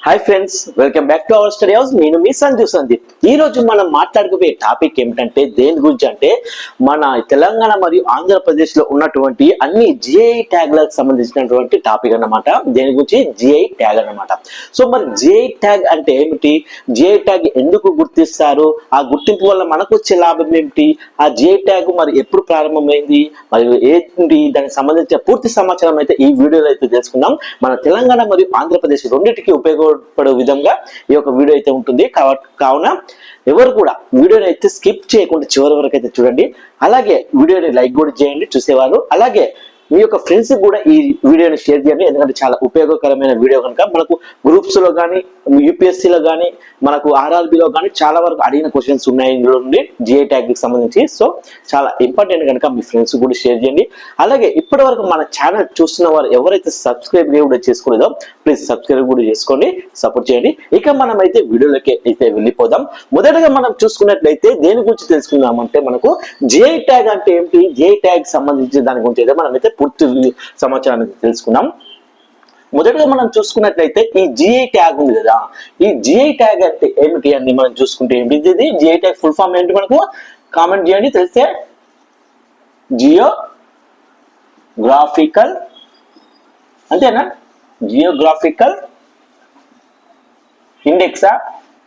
Hi friends, welcome back to our study house. నేను మీ సంజు సందీప్. ఈ రోజు మనం మాట్లాడుకునే టాపిక్ ఏమిటంటే దేని గురించి అంటే మన తెలంగాణ మరియు ఆంధ్రప్రదేశ్ లో ఉన్నటువంటి అన్ని జిఐ ట్యాగ్లకు సంబంధించినటువంటి టాపిక్ అన్నమాట. దేని గురించి? జిఐ ట్యాగ్ అన్నమాట. సో మరి జిఐ ట్యాగ్ అంటే ఏమిటి, జిఐ ట్యాగ్ ఎందుకు గుర్తిస్తారు, ఆ గుర్తింపు వల్ల మనకు వచ్చే లాభం ఏమిటి, ఆ జిఐ ట్యాగ్ మరి ఎప్పుడు ప్రారంభమైంది, మరియు ఏంటి, దానికి సంబంధించిన పూర్తి సమాచారం అయితే ఈ వీడియోలో అయితే తెలుసుకుందాం. మన తెలంగాణ మరియు ఆంధ్రప్రదేశ్ రెండింటికి ఉపయోగపడే విధంగా ఈ యొక్క వీడియో అయితే ఉంటుంది. కావున ఎవరు కూడా వీడియోని అయితే స్కిప్ చేయకుండా చివరి వరకు అయితే చూడండి. అలాగే వీడియోని లైక్ కూడా చేయండి చూసేవారు. అలాగే మీ యొక్క ఫ్రెండ్స్ కూడా ఈ వీడియోని షేర్ చేయండి, ఎందుకంటే చాలా ఉపయోగకరమైన వీడియో కనుక. మనకు గ్రూప్స్ లో కానీ, యూపీఎస్సీలో కానీ, మనకు ఆర్ఆర్బీలో కానీ చాలా వరకు అడిగిన క్వశ్చన్స్ ఉన్నాయి ఇందులో నుండి జిఐ ట్యాగ్ కి సంబంధించి. సో చాలా ఇంపార్టెంట్ కనుక మీ ఫ్రెండ్స్ కూడా షేర్ చేయండి. అలాగే ఇప్పటి వరకు మన ఛానల్ చూస్తున్న వారు ఎవరైతే సబ్స్క్రైబ్ కూడా చేసుకోలేదో ప్లీజ్ సబ్స్క్రైబ్ కూడా చేసుకోండి, సపోర్ట్ చేయండి. ఇక మనం అయితే వీడియోలోకి అయితే వెళ్ళిపోదాం. మొదటగా మనం చూసుకున్నట్లయితే దేని గురించి తెలుసుకుందామంటే మనకు జిఐ ట్యాగ్ అంటే ఏంటి, జిఐ ట్యాగ్ సంబంధించిన దాని గురించి అయితే మనం అయితే పూర్తి సమాచారాన్ని తెలుసుకున్నాం. మొదటగా మనం చూసుకున్నట్లయితే ఈ జిఐ ట్యాగ్ ఉంది కదా, ఈ జిఐ ట్యాగ్ అంటే ఏమిటి అని మనం చూసుకుంటే ఏంటి, ఇది జిఐ ట్యాగ్ ఫుల్ ఫామ్ ఏంటి మనకు కామెంట్ చేయండి తెలిస్తే. జియోగ్రాఫికల్ అంతేనా, జియోగ్రాఫికల్ ఇండెక్సా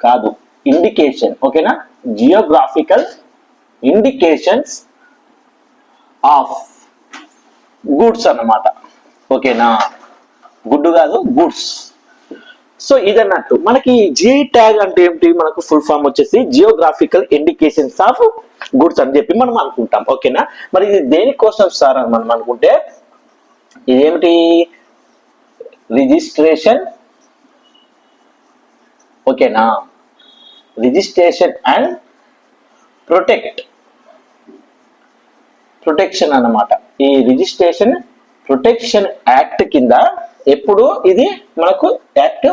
కాదు, ఇండికేషన్. ఓకేనా, జియోగ్రాఫికల్ ఇండికేషన్స్ ఆఫ్ గూడ్స్ అన్నమాట. ఓకేనా, గుడ్డు కాదు, గూడ్స్. సో ఇదన్నట్టు మనకి జిఐ ట్యాగ్ అంటే ఏమిటి, మనకు ఫుల్ ఫామ్ వచ్చేసి జియోగ్రాఫికల్ ఇండికేషన్స్ ఆఫ్ గూడ్స్ అని చెప్పి మనం అనుకుంటాం. ఓకేనా, మరి ఇది దేనికోసం సార్ అని మనం అనుకుంటే ఇదేమిటి, రిజిస్ట్రేషన్. ఓకేనా, రిజిస్ట్రేషన్ అండ్ ప్రొటెక్షన్ అన్నమాట. ఈ రిజిస్ట్రేషన్ ప్రొటెక్షన్ యాక్ట్ కింద ఎప్పుడు ఇది మనకు యాక్ట్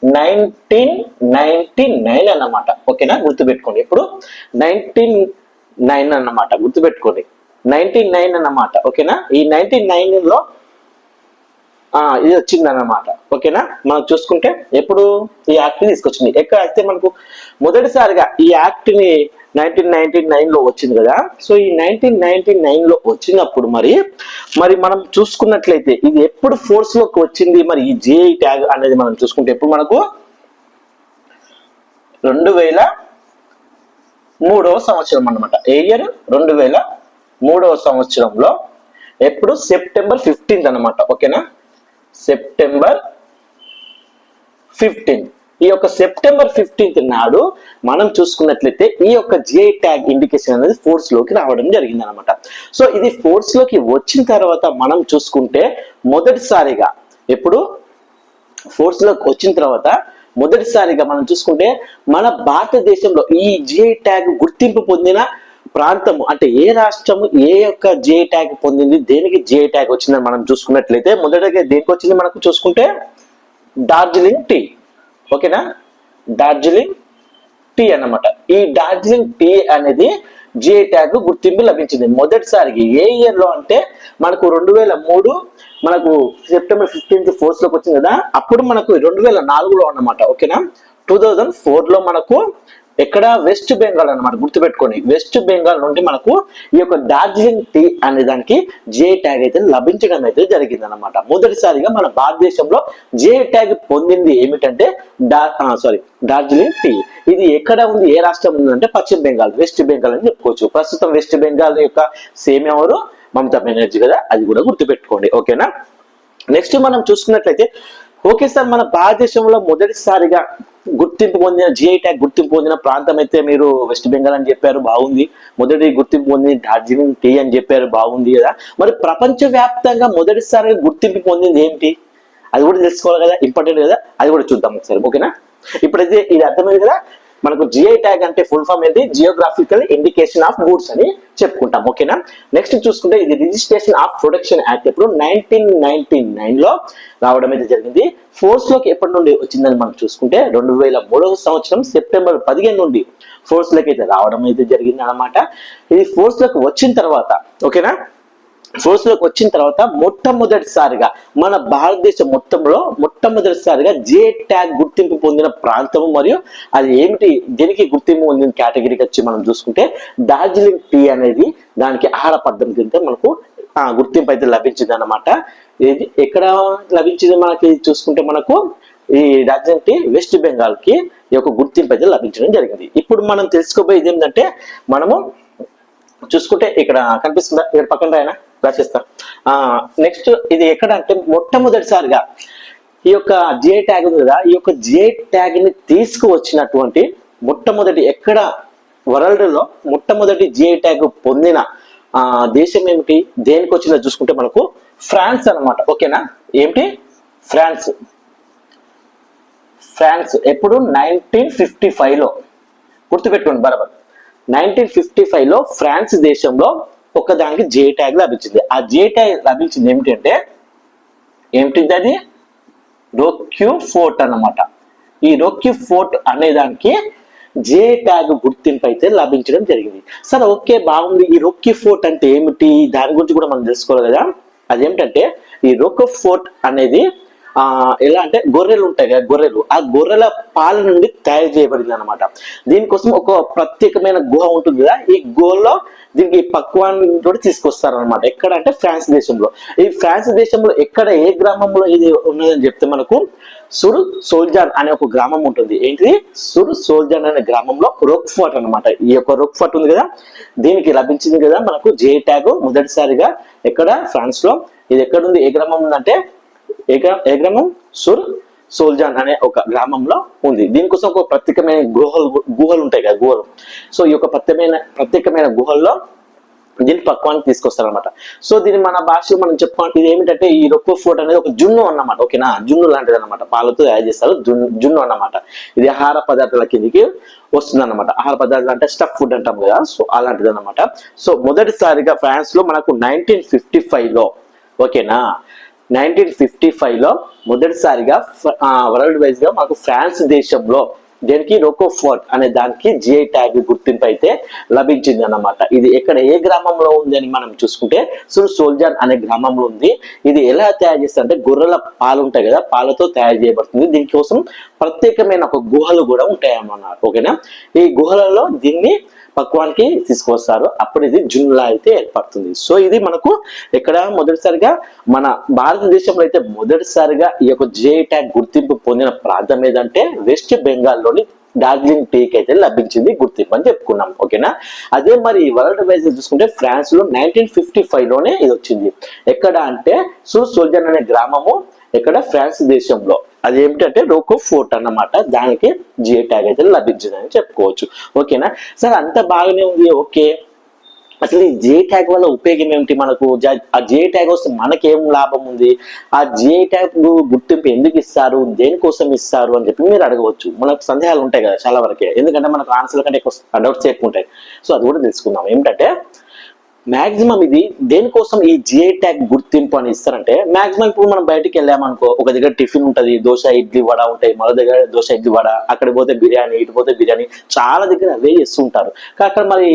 1999 అన్నమాట. ఓకేనా, గుర్తుపెట్టుకోండి. ఎప్పుడు 1999 అన్నమాట, గుర్తుపెట్టుకోండి 1999 అన్నమాట. ఓకేనా, ఈ 1999 లో ఇది వచ్చింది అన్నమాట. ఓకేనా, మనం చూసుకుంటే ఎప్పుడు ఈ యాక్ట్ తీసుకొచ్చింది, ఎక్కడ అయితే మనకు మొదటిసారిగా ఈ యాక్ట్ ని 1999 లో వచ్చింది కదా. సో ఈ 1999 లో వచ్చినప్పుడు మరి మనం చూసుకున్నట్లయితే ఇది ఎప్పుడు ఫోర్స్ లోకి వచ్చింది, మరి ఈ జిఐ ట్యాగ్ అనేది మనం చూసుకుంటే ఎప్పుడు మనకు 2003వ సంవత్సరం అన్నమాట. ఏ ఇయర్, 2003వ సంవత్సరంలో ఎప్పుడు సెప్టెంబర్ 15 అన్నమాట. ఓకేనా, సెప్టెంబర్ 15, ఈ యొక్క సెప్టెంబర్ 15 నాడు మనం చూసుకున్నట్లయితే ఈ యొక్క జిఐ ట్యాగ్ ఇండికేషన్ అనేది ఫోర్స్ లోకి రావడం జరిగింది అనమాట. సో ఇది ఫోర్స్ లోకి వచ్చిన తర్వాత మనం చూసుకుంటే మొదటిసారిగా ఎప్పుడు ఫోర్స్ లోకి వచ్చిన తర్వాత మొదటిసారిగా మనం చూసుకుంటే మన భారతదేశంలో ఈ జిఐ ట్యాగ్ గుర్తింపు పొందిన ప్రాంతము అంటే ఏ రాష్ట్రము ఏ యొక్క జిఐ ట్యాగ్ పొందింది, దేనికి జిఐ ట్యాగ్ వచ్చిందని మనం చూసుకున్నట్లయితే మొదటగా దేనికి వచ్చింది మనకు చూసుకుంటే డార్జిలింగ్ టీ. ఓకేనా, డార్జిలింగ్ టీ అన్నమాట. ఈ డార్జిలింగ్ టీ అనేది జిఐ ట్యాగ్ గుర్తింపు లభించింది మొదటిసారికి. ఏ ఇయర్ లో అంటే మనకు 2003 మనకు సెప్టెంబర్ 15 ఫోర్స్ లోకి వచ్చింది కదా, అప్పుడు మనకు 2004లో అన్నమాట. ఓకేనా, 2004 లో మనకు ఎక్కడ వెస్ట్ బెంగాల్ అన్నమాట, గుర్తుపెట్టుకోండి. వెస్ట్ బెంగాల్ నుండి మనకు ఈ యొక్క డార్జిలింగ్ టీ అనే దానికి జిఐ ట్యాగ్ అయితే లభించడం అయితే జరిగింది అనమాట. మొదటిసారిగా మన భారతదేశంలో జిఐ ట్యాగ్ పొందింది ఏమిటంటే డార్జిలింగ్ టీ. ఇది ఎక్కడ ఉంది, ఏ రాష్ట్రం ఉందంటే పశ్చిమ బెంగాల్, వెస్ట్ బెంగాల్ అని చెప్పుకోవచ్చు. ప్రస్తుతం వెస్ట్ బెంగాల్ యొక్క సేమ్ ఎవరు, మమతా బెనర్జీ కదా, అది కూడా గుర్తుపెట్టుకోండి. ఓకేనా, నెక్స్ట్ మనం చూసుకున్నట్లయితే ఓకే సార్, మన భారతదేశంలో మొదటిసారిగా గుర్తింపు పొందిన జిఐ ట్యాగ్ గుర్తింపు పొందిన ప్రాంతం అయితే మీరు వెస్ట్ బెంగాల్ అని చెప్పారు, బాగుంది. మొదటి గుర్తింపు పొందింది డార్జిలింగ్ టీ అని చెప్పారు, బాగుంది కదా. మరి ప్రపంచ వ్యాప్తంగా మొదటిసారిగా గుర్తింపు పొందింది ఏంటి, అది కూడా తెలుసుకోవాలి కదా, ఇంపార్టెంట్ కదా, అది కూడా చూద్దాం ఒకసారి. ఓకేనా, ఇప్పుడైతే ఇది అర్థమైంది కదా, మనకు జిఐ ట్యాగ్ అంటే ఫుల్ ఫామ్ ఏంటి, జియోగ్రాఫికల్ ఇండికేషన్ ఆఫ్ గూడ్స్ అని చెప్పుకుంటాం. ఓకేనా, నెక్స్ట్ చూసుకుంటే ఇది రిజిస్ట్రేషన్ ఆఫ్ ప్రొటెక్షన్ యాక్ట్ ఎప్పుడు 1999 లో రావడం అయితే జరిగింది. ఫోర్స్ లోకి ఎప్పటి నుండి వచ్చిందని మనం చూసుకుంటే 2003వ సంవత్సరం సెప్టెంబర్ 15 నుండి ఫోర్స్ లోకి అయితే రావడం అయితే జరిగింది అనమాట. ఇది ఫోర్స్ లోకి వచ్చిన తర్వాత ఓకేనా ఫోర్స్ లోకి వచ్చిన తర్వాత మొట్టమొదటిసారిగా మన భారతదేశం మొట్టమొదటిసారిగా జిఐ ట్యాగ్ గుర్తింపు పొందిన ప్రాంతం మరియు అది ఏమిటి, దేనికి గుర్తింపు పొందిన కేటగిరీకి వచ్చి మనం చూసుకుంటే డార్జిలింగ్ టీ అనేది దానికి ఆహార పద్ధతి కింద మనకు గుర్తింపు అయితే లభించింది అన్నమాట. ఇది ఎక్కడ లభించింది మనకి చూసుకుంటే మనకు ఈ డార్జిలింగ్ టీ వెస్ట్ బెంగాల్ కి ఈ యొక్క గుర్తింపు అయితే లభించడం జరిగింది. ఇప్పుడు మనం తెలుసుకోబోయేది ఏంటంటే మనము చూసుకుంటే ఇక్కడ కనిపిస్తుందా, ఇక్కడ పక్కన రాయన రాసేస్తా. నెక్స్ట్ ఇది ఎక్కడ అంటే మొట్టమొదటిసారిగా ఈ యొక్క జిఐ ట్యాగ్ ఉంది కదా, ఈ యొక్క జిఐ ట్యాగ్ ని తీసుకువచ్చినటువంటి మొట్టమొదటి ఎక్కడ వరల్డ్ లో మొట్టమొదటి జిఐ ట్యాగ్ పొందిన దేశం ఏమిటి, దేనికి వచ్చిందో చూసుకుంటే మనకు ఫ్రాన్స్ అన్నమాట. ఓకేనా, ఏమిటి ఫ్రాన్స్. ఎప్పుడు 1955 లో గుర్తుపెట్టుకోండి బరాబర్. 1955 లో ఫ్రాన్స్ దేశంలో ఒకదానికి జిఐ ట్యాగ్ లభించింది. ఆ జిఐ ట్యాగ్ లభించింది ఏమిటిది అది రోక్యూ ఫోర్ట్ అన్నమాట. ఈ రోక్యూ ఫోర్ట్ అనే దానికి జిఐ ట్యాగ్ గుర్తింపు అయితే లభించడం జరిగింది. సరే ఓకే బాగుంది, ఈ రోక్యూ ఫోర్ట్ అంటే ఏమిటి, దాని గురించి కూడా మనం తెలుసుకోవాలి కదా. అదేమిటంటే ఈ రోక్యూ ఫోర్ట్ అనేది ఎలా అంటే గొర్రెలు ఉంటాయి కదా, ఆ గొర్రెల పాల నుండి తయారు చేయబడింది అనమాట. దీనికోసం ఒక ప్రత్యేకమైన గుహ ఉంటుంది కదా, ఈ గుహలో దీనికి పక్వాన్ని కూడా తీసుకొస్తారు అనమాట. ఎక్కడ అంటే ఫ్రాన్స్ దేశంలో. ఈ ఫ్రాన్స్ దేశంలో ఎక్కడ ఏ గ్రామంలో ఇది ఉన్నదని చెప్తే మనకు సుర్ సోల్జాన్ అనే ఒక గ్రామం ఉంటుంది. ఏంటిది సుర్ సోల్జాన్ అనే గ్రామంలో రోక్ ఫోర్ట్ అనమాట. ఈ యొక్క రోక్ ఫోర్ట్ ఉంది కదా, దీనికి లభించింది కదా మనకు జిఐ ట్యాగ్ మొదటిసారిగా ఎక్కడ ఫ్రాన్స్ లో. ఇది ఎక్కడ ఉంది, ఏ గ్రామం ఉందంటే ఏ గ్రామం సుర్ సోల్జాన్ అనే ఒక గ్రామంలో ఉంది. దీనికోసం ఒక ప్రత్యేకమైన గుహలు ఉంటాయి కదా, గుహలు. సో ఈ యొక్క ప్రత్యేకమైన గుహల్లో దీన్ని పక్వానికి తీసుకొస్తారనమాట. సో దీన్ని మన భాషలో మనం చెప్పుకోవాలి, ఇది ఏమిటంటే ఈ రొక్కో ఫోర్ట్ అనేది ఒక జున్ను అన్నమాట. ఓకేనా, జున్ను లాంటిది అనమాట, పాలతో తయారు చేస్తారు జున్ను అన్నమాట. ఇది ఆహార పదార్థాల కిందికి వస్తుంది అనమాట. ఆహార పదార్థాలు అంటే స్టఫ్ ఫుడ్ అంటాం కదా, సో అలాంటిది అనమాట. సో మొదటిసారిగా ఫ్రాన్స్ లో మనకు 1955 లో, ఓకేనా, 1955 లో మొదటిసారిగా వరల్డ్ వైజ్ గా మనకు ఫ్రాన్స్ దేశంలో దేనికి రోకో ఫోర్ట్ అనే దానికి జిఐ ట్యాగ్ గుర్తింపు అయితే లభించింది అన్నమాట. ఇది ఎక్కడ ఏ గ్రామంలో ఉంది అని మనం చూసుకుంటే సుర్ సోల్జాన్ అనే గ్రామంలో ఉంది. ఇది ఎలా తయారు చేస్తారంటే గొర్రెల పాలు ఉంటాయి కదా, పాలతో తయారు చేయబడుతుంది. దీనికోసం ప్రత్యేకమైన ఒక గుహలు కూడా ఉంటాయి అన్నమాట. ఓకేనా, ఈ గుహలలో దీన్ని పక్వానికి తీసుకొస్తారు. అప్పుడు ఇది జున్నులా అయితే ఏర్పడుతుంది. సో ఇది మనకు ఇక్కడ మొదటిసారిగా మన భారతదేశంలో అయితే మొదటిసారిగా ఈ యొక్క జిఐ ట్యాగ్ గుర్తింపు పొందిన ప్రాంతం ఏదంటే వెస్ట్ బెంగాల్ లోని డార్జిలింగ్ టీకి అయితే లభించింది గుర్తింపు అని చెప్పుకున్నాం. ఓకేనా, అదే మరి వరల్డ్ వైజ్ చూసుకుంటే ఫ్రాన్స్ లో 1955 లోనే ఇది వచ్చింది. ఎక్కడ అంటే సుర్ సోల్జాన్ అనే గ్రామము ఎక్కడ ఫ్రాన్స్ దేశంలో. అది ఏమిటంటే రోకో ఫోర్ట్ అన్నమాట. దానికి జిఐ ట్యాగ్ అయితే లభించిందని చెప్పుకోవచ్చు. ఓకేనా, సరే అంత బాగానే ఉంది. ఓకే, అసలు ఈ జిఐ ట్యాగ్ వల్ల ఉపయోగం ఏమిటి మనకు, ఆ జిఐ ట్యాగ్ వస్తే మనకేం లాభం ఉంది, ఆ జిఐ ట్యాగ్ గుర్తింపు ఎందుకు ఇస్తారు, దేనికోసం ఇస్తారు అని చెప్పి మీరు అడగవచ్చు. మనకు సందేహాలు ఉంటాయి కదా చాలా వరకే, ఎందుకంటే మనకు ఆన్సర్ల కంటే ఎక్కువ డౌట్స్ ఎక్కువ ఉంటాయి. సో అది కూడా తెలుసుకుందాం. ఏమిటంటే మాక్సిమం ఇది దేనికోసం ఈ జిఐ ట్యాగ్ గుర్తింపు అని ఇస్తారంటే, మాక్సిమం ఇప్పుడు మనం బయటికి వెళ్ళామనుకో, ఒక దగ్గర టిఫిన్ ఉంటది, దోశ ఇడ్లీ వడ ఉంటాయి, మరో దగ్గర దోశ ఇడ్లీ వడ, అక్కడ పోతే బిర్యానీ, ఇటు పోతే బిర్యానీ, చాలా దగ్గర అవే చేస్తుంటారు. అక్కడ మరి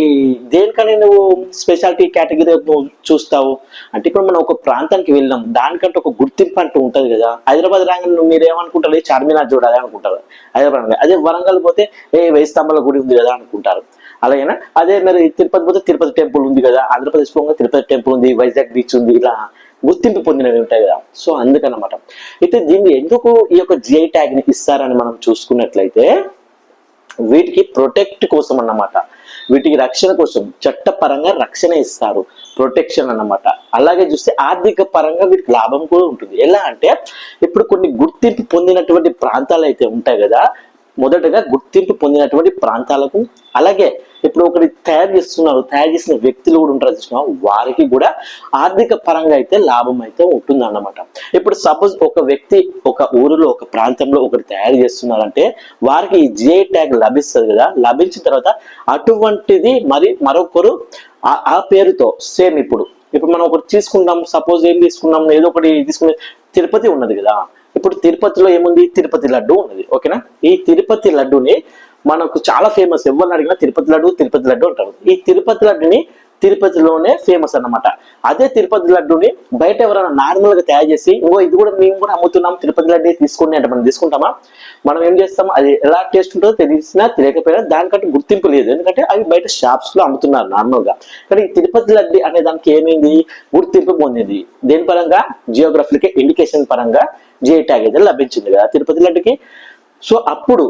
దేనికని నువ్వు స్పెషాలిటీ కేటగిరీ నువ్వు చూస్తావు అంటే, ఇప్పుడు మనం ఒక ప్రాంతానికి వెళ్ళాం, దానికంటే ఒక గుర్తింపు అంటూ ఉంటది కదా. హైదరాబాద్ రాగానే మీరు ఏమనుకుంటారు, చార్మినార్ చూడాలి అనుకుంటారు హైదరాబాద్. అదే వరంగల్ పోతే వెయ్యి స్తంభాల గుడి ఉంది కదా అనుకుంటారు. అలాగేనా, అదే మరి తిరుపతి పోతే తిరుపతి టెంపుల్ ఉంది కదా, ఆంధ్రప్రదేశ్ పోగా తిరుపతి టెంపుల్ ఉంది, వైజాగ్ బీచ్ ఉంది, ఇలా గుర్తింపు పొందినవి ఉంటాయి కదా. సో అందుకనమాట. అయితే దీన్ని ఎందుకు ఈ యొక్క జిఐ ట్యాగ్ ని ఇస్తారని మనం చూసుకున్నట్లయితే, వీటికి ప్రొటెక్ట్ కోసం అన్నమాట, వీటికి రక్షణ కోసం చట్టపరంగా రక్షణ ఇస్తారు, ప్రొటెక్షన్ అన్నమాట. అలాగే చూస్తే ఆర్థిక పరంగా వీటికి లాభం కూడా ఉంటుంది. ఎలా అంటే ఇప్పుడు కొన్ని గుర్తింపు పొందినటువంటి ప్రాంతాలు అయితే ఉంటాయి కదా, మొదటగా గుర్తింపు పొందినటువంటి ప్రాంతాలకు, అలాగే ఇప్పుడు ఒకటి తయారు చేసిన వ్యక్తులు కూడా ఉంటారు చూసిన, వారికి కూడా ఆర్థిక పరంగా అయితే లాభం అయితే ఉంటుంది అన్నమాట. ఇప్పుడు సపోజ్ ఒక వ్యక్తి ఒక ఊరిలో ఒక ప్రాంతంలో ఒకటి తయారు చేస్తున్నారంటే వారికి ఈ జిఐ ట్యాగ్ లభిస్తుంది కదా. లభించిన తర్వాత అటువంటిది మరి మరొకరు ఆ పేరుతో సేమ్ ఇప్పుడు మనం ఒకటి తీసుకుంటాం, సపోజ్ ఏం తీసుకున్నాం, ఏదో ఒకటి తీసుకునే తిరుపతి ఉన్నది కదా. ఇప్పుడు తిరుపతిలో ఏముంది, తిరుపతి లడ్డు ఉన్నది. ఓకేనా, ఈ తిరుపతి లడ్డుని మనకు చాలా ఫేమస్, ఎవరిని అడిగినా తిరుపతి లడ్డు అంటారు. ఈ తిరుపతి లడ్డుని తిరుపతిలోనే ఫేమస్ అన్నమాట. అదే తిరుపతి లడ్డూని బయట ఎవరైనా నార్మల్ గా తయారు చేసి ఇది కూడా మేము కూడా అమ్ముతున్నాం తిరుపతి లడ్డు తీసుకోండి అంటే మనం తీసుకుంటామా? మనం ఏం చేస్తాం, అది ఎలా టేస్ట్ ఉంటుందో తెలిసినా తెలియకపోయినా దానికంటే గుర్తింపు లేదు, ఎందుకంటే అవి బయట షాప్స్ లో అమ్ముతున్నారు నార్మల్ గా. కానీ తిరుపతి లడ్డు అనే దానికి ఏమైంది, గుర్తింపు పొందింది. దేని పరంగా? జియోగ్రఫిక్ ఇండికేషన్ పరంగా జిఐ ట్యాగ్ అయితే లభించింది కదా తిరుపతి లడ్డుకి. సో అప్పుడు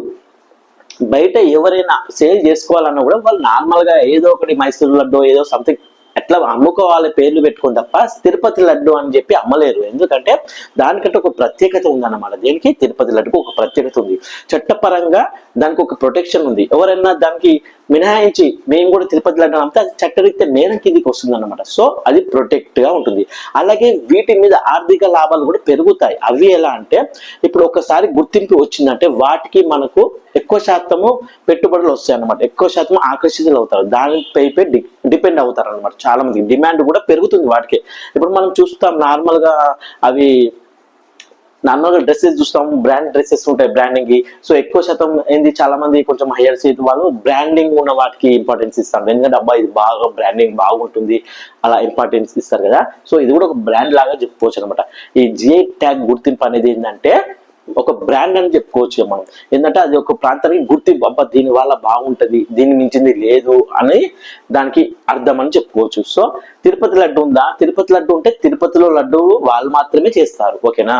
బయట ఎవరైనా సేల్ చేసుకోవాలన్నా కూడా వాళ్ళు నార్మల్ గా ఏదో ఒకటి మైసూర్ లడ్డు ఏదో సంథింగ్ ఎట్లా అమ్ముకోవాలి పేర్లు పెట్టుకుని తప్ప తిరుపతి లడ్డు అని చెప్పి అమ్మలేరు. ఎందుకంటే దానికంటే ఒక ప్రత్యేకత ఉందన్నమాట. దేనికి? తిరుపతి లడ్డుకు ఒక ప్రత్యేకత ఉంది, చట్టపరంగా దానికి ఒక ప్రొటెక్షన్ ఉంది. ఎవరైనా దానికి మినహాయించి మేము కూడా తిరుపతి లడ్డు అమ్మితే అది చట్టరీత్యా నేరం కిందికి వస్తుంది అన్నమాట. సో అది ప్రొటెక్ట్ గా ఉంటుంది. అలాగే వీటి మీద ఆర్థిక లాభాలు కూడా పెరుగుతాయి. అవి ఎలా అంటే, ఇప్పుడు ఒకసారి గుర్తింపు వచ్చిందంటే వాటికి మనకు ఎక్కువ శాతము పెట్టుబడులు వస్తాయి అన్నమాట, ఎక్కువ శాతం ఆకర్షితులు అవుతారు, దానిపై డిపెండ్ అవుతారు అనమాట. చాలా మంది డిమాండ్ కూడా పెరుగుతుంది వాటికి. ఇప్పుడు మనం చూస్తాం నార్మల్ గా అవి నార్మల్ గా డ్రెస్సెస్ చూస్తాం, బ్రాండ్ డ్రెస్సెస్ ఉంటాయి బ్రాండింగ్. సో ఎక్కువ శాతం ఏంది, చాలా మంది కొంచెం హైయర్ సీట్ వాళ్ళు బ్రాండింగ్ ఉన్న వాటికి ఇంపార్టెన్స్ ఇస్తారు, ఎందుకంటే అబ్బా ఇది బాగా బ్రాండింగ్ బాగుంటుంది అలా ఇంపార్టెన్స్ ఇస్తారు కదా. సో ఇది కూడా ఒక బ్రాండ్ లాగా చెప్పుకోవచ్చు అనమాట. ఈ జిఐ ట్యాగ్ గుర్తింపు అనేది ఏంటంటే ఒక బ్రాండ్ అని చెప్పుకోవచ్చు మనం. ఏంటంటే అది ఒక ప్రాంతానికి గుర్తింపు, అబ్బా దీని వల్ల బాగుంటది, దీన్ని మించింది లేదు అని దానికి అర్థం అని చెప్పుకోవచ్చు. సో తిరుపతి లడ్డు ఉందా, తిరుపతి లడ్డు ఉంటే తిరుపతిలో లడ్డు వాళ్ళు మాత్రమే చేస్తారు, ఓకేనా?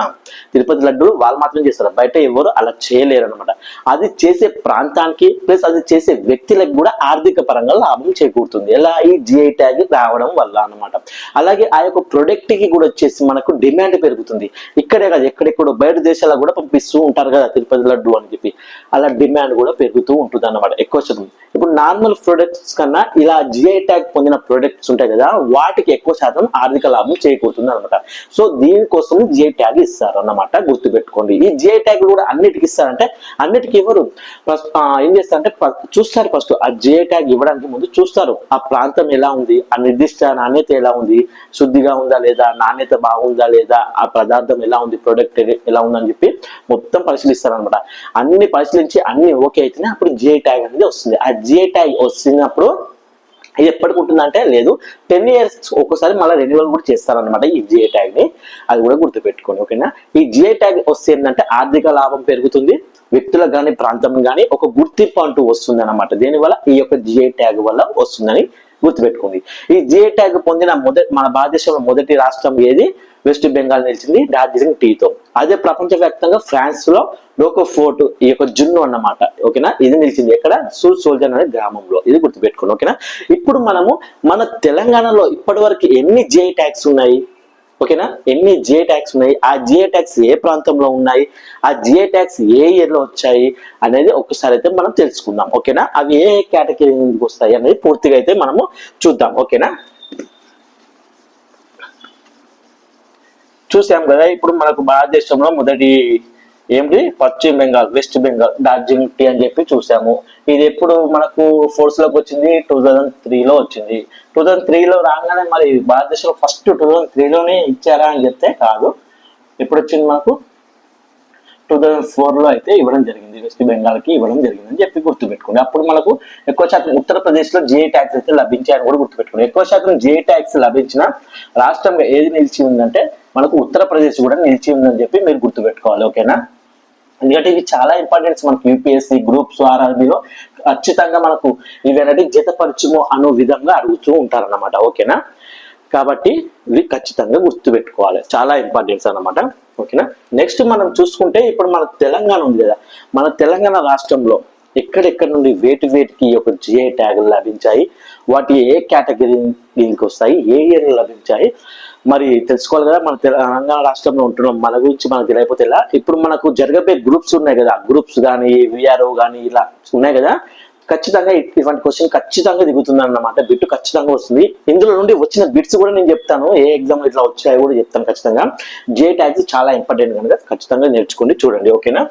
తిరుపతి లడ్డు వాళ్ళు మాత్రమే చేస్తారు, బయట ఎవరు అలా చేయలేరు అనమాట. అది చేసే ప్రాంతానికి ప్లస్ అది చేసే వ్యక్తులకు కూడా ఆర్థిక పరంగా లాభం చేకూరుతుంది. ఎలా? ఈ జిఐ ట్యాగ్ రావడం వల్ల అనమాట. అలాగే ఆ యొక్క ప్రొడక్ట్ కి కూడా వచ్చేసి మనకు డిమాండ్ పెరుగుతుంది. ఇక్కడే కాదు, ఎక్కడెక్కడో బయట దేశాలకు కూడా పంపిస్తూ ఉంటారు కదా తిరుపతి లడ్డు అని చెప్పి, అలా డిమాండ్ కూడా పెరుగుతూ ఉంటుంది అన్నమాట ఎక్కువ శాతం. ఇప్పుడు నార్మల్ ప్రొడక్ట్స్ కన్నా ఇలా జిఐ ట్యాగ్ పొందిన ప్రొడక్ట్స్ ఉంటాయి కదా, వాటికి ఎక్కువ శాతం ఆర్థిక లాభం చేకూరుతుంది అనమాట. సో దీనికోసం జిఐ ట్యాగ్ ఇస్తారు అన్నమాట, గుర్తుపెట్టుకోండి. ఈ జిఐ ట్యాగ్ కూడా అన్నిటికి ఇస్తారంటే, అన్నిటికీ ఎవరు ఏం చేస్తారంటే చూస్తారు. ఫస్ట్ ఆ జిఐ ట్యాగ్ ఇవ్వడానికి ముందు చూస్తారు ఆ ప్రాంతం ఎలా ఉంది, ఆ నిర్దిష్ట నాణ్యత ఎలా ఉంది, శుద్ధిగా ఉందా లేదా, నాణ్యత బాగుందా లేదా, ఆ పదార్థం ఎలా ఉంది, ప్రొడక్ట్ ఎలా ఉందని చెప్పి మొత్తం పరిశీలిస్తారు అనమాట. అన్ని పరిశీలించి అన్ని ఓకే అయితేనే అప్పుడు జిఐ ట్యాగ్ అనేది వస్తుంది. ఆ జిఐ ట్యాగ్ వచ్చినప్పుడు ఇది ఎప్పటికి ఉంటుందంటే, లేదు 10 years ఒక్కసారి మళ్ళీ రెన్యువల్ కూడా చేస్తారనమాట ఈ జిఐ ట్యాగ్ ని. అది కూడా గుర్తుపెట్టుకోండి, ఓకేనా? ఈ జిఐ ట్యాగ్ వస్తే ఏంటంటే ఆర్థిక లాభం పెరుగుతుంది, వ్యక్తులకు కానీ ప్రాంతం కానీ ఒక గుర్తింపు అంటూ వస్తుంది అనమాట. దీనివల్ల ఈ యొక్క జిఐ ట్యాగ్ వల్ల వస్తుందని గుర్తుపెట్టుకోండి. ఈ జిఐ ట్యాగ్ పొందిన మన భారతదేశంలో మొదటి రాష్ట్రం ఏది? వెస్ట్ బెంగాల్ నిలిచింది డార్జిలింగ్ టీతో. అదే ప్రపంచవ్యాప్తంగా ఫ్రాన్స్ లో లోకో ఫోర్ట్, ఈ యొక్క జున్ను అన్నమాట, ఓకేనా? ఇది నిలిచింది ఎక్కడ? సూల్ సోల్జర్ అనే గ్రామంలో. ఇది గుర్తుపెట్టుకోండి, ఓకేనా? ఇప్పుడు మనము మన తెలంగాణలో ఇప్పటి వరకు ఎన్ని జిఐ ట్యాగ్స్ ఉన్నాయి, ఓకేనా? ఎన్ని జిఐ ట్యాగ్స్ ఉన్నాయి, ఆ జిఐ ట్యాగ్స్ ఏ ప్రాంతంలో ఉన్నాయి, ఆ జిఐ ట్యాగ్స్ ఏ ఇయర్ లో వచ్చాయి అనేది ఒకసారి అయితే మనం తెలుసుకుందాం, ఓకేనా? అవి ఏ కేటగిరీ కిందకి వస్తాయి అనేది పూర్తిగా అయితే మనము చూద్దాం, ఓకేనా? చూసాం కదా, ఇప్పుడు మనకు భారతదేశంలో మొదటి ఏమిటి? పశ్చిమ బెంగాల్, వెస్ట్ బెంగాల్ డార్జిలింగ్ టీ అని చెప్పి చూసాము. ఇది ఎప్పుడు మనకు ఫోర్స్ లోకి వచ్చింది? 2003లో వచ్చింది. 2003లో రాగానే మరి భారతదేశంలో ఫస్ట్ 2003లోనే ఇచ్చారా అని చెప్తే కాదు. ఎప్పుడు వచ్చింది మనకు? 2004లో అయితే ఇవ్వడం జరిగింది, వెస్ట్ బెంగాల్ కి ఇవ్వడం జరిగింది అని చెప్పి గుర్తుపెట్టుకోండి. అప్పుడు మనకు ఎక్కువ శాతం ఉత్తరప్రదేశ్ లో జిఐ ట్యాగ్స్ అయితే లభించాయని కూడా గుర్తుపెట్టుకోండి. ఎక్కువ శాతం జిఐ ట్యాగ్స్ లభించిన రాష్ట్రంగా ఏది నిలిచి ఉందంటే మనకు ఉత్తరప్రదేశ్ కూడా నిలిచి ఉందని చెప్పి మీరు గుర్తుపెట్టుకోవాలి, ఓకేనా? ఎందుకంటే ఇవి చాలా ఇంపార్టెంట్స్ మనకు యూపీఎస్సీ గ్రూప్స్ ఆర్ఆర్బీలో ఖచ్చితంగా మనకు ఇవేనంటే జతపరచుము అనే విధంగా అడుగుతూ ఉంటారన్నమాట, ఓకేనా? కాబట్టి ఇవి ఖచ్చితంగా గుర్తుపెట్టుకోవాలి, చాలా ఇంపార్టెంట్స్ అన్నమాట, ఓకేనా? నెక్స్ట్ మనం చూసుకుంటే ఇప్పుడు మన తెలంగాణ ఉంది కదా, మన తెలంగాణ రాష్ట్రంలో ఎక్కడెక్కడ నుండి వేటికి ఒక జిఐ ట్యాగులు లభించాయి, వాటి ఏ కేటగిరీ దీనికి వస్తాయి, ఏ ఇయర్లు లభించాయి మరి తెలుసుకోవాలి కదా. మన తెలంగాణ రాష్ట్రంలో ఉంటున్నాం, మన గురించి మనకు తెలియకపోతే ఎలా? ఇప్పుడు మనకు జరగబోయే గ్రూప్స్ ఉన్నాయి కదా, గ్రూప్స్ కానీ విఆర్ఓ కానీ ఇలా ఉన్నాయి కదా, ఖచ్చితంగా ఇటువంటి క్వశ్చన్ ఖచ్చితంగా దిగుతుంది అన్నమాట, బిట్ ఖచ్చితంగా వస్తుంది. ఇందులో నుండి వచ్చిన బిట్స్ కూడా నేను చెప్తాను, ఏ ఎగ్జామ్ ఇట్లా వచ్చాయో కూడా చెప్తాను ఖచ్చితంగా. జిఐ ట్యాగ్స్ చాలా ఇంపార్టెంట్ కనుక ఖచ్చితంగా నేర్చుకోండి, చూడండి, ఓకేనా?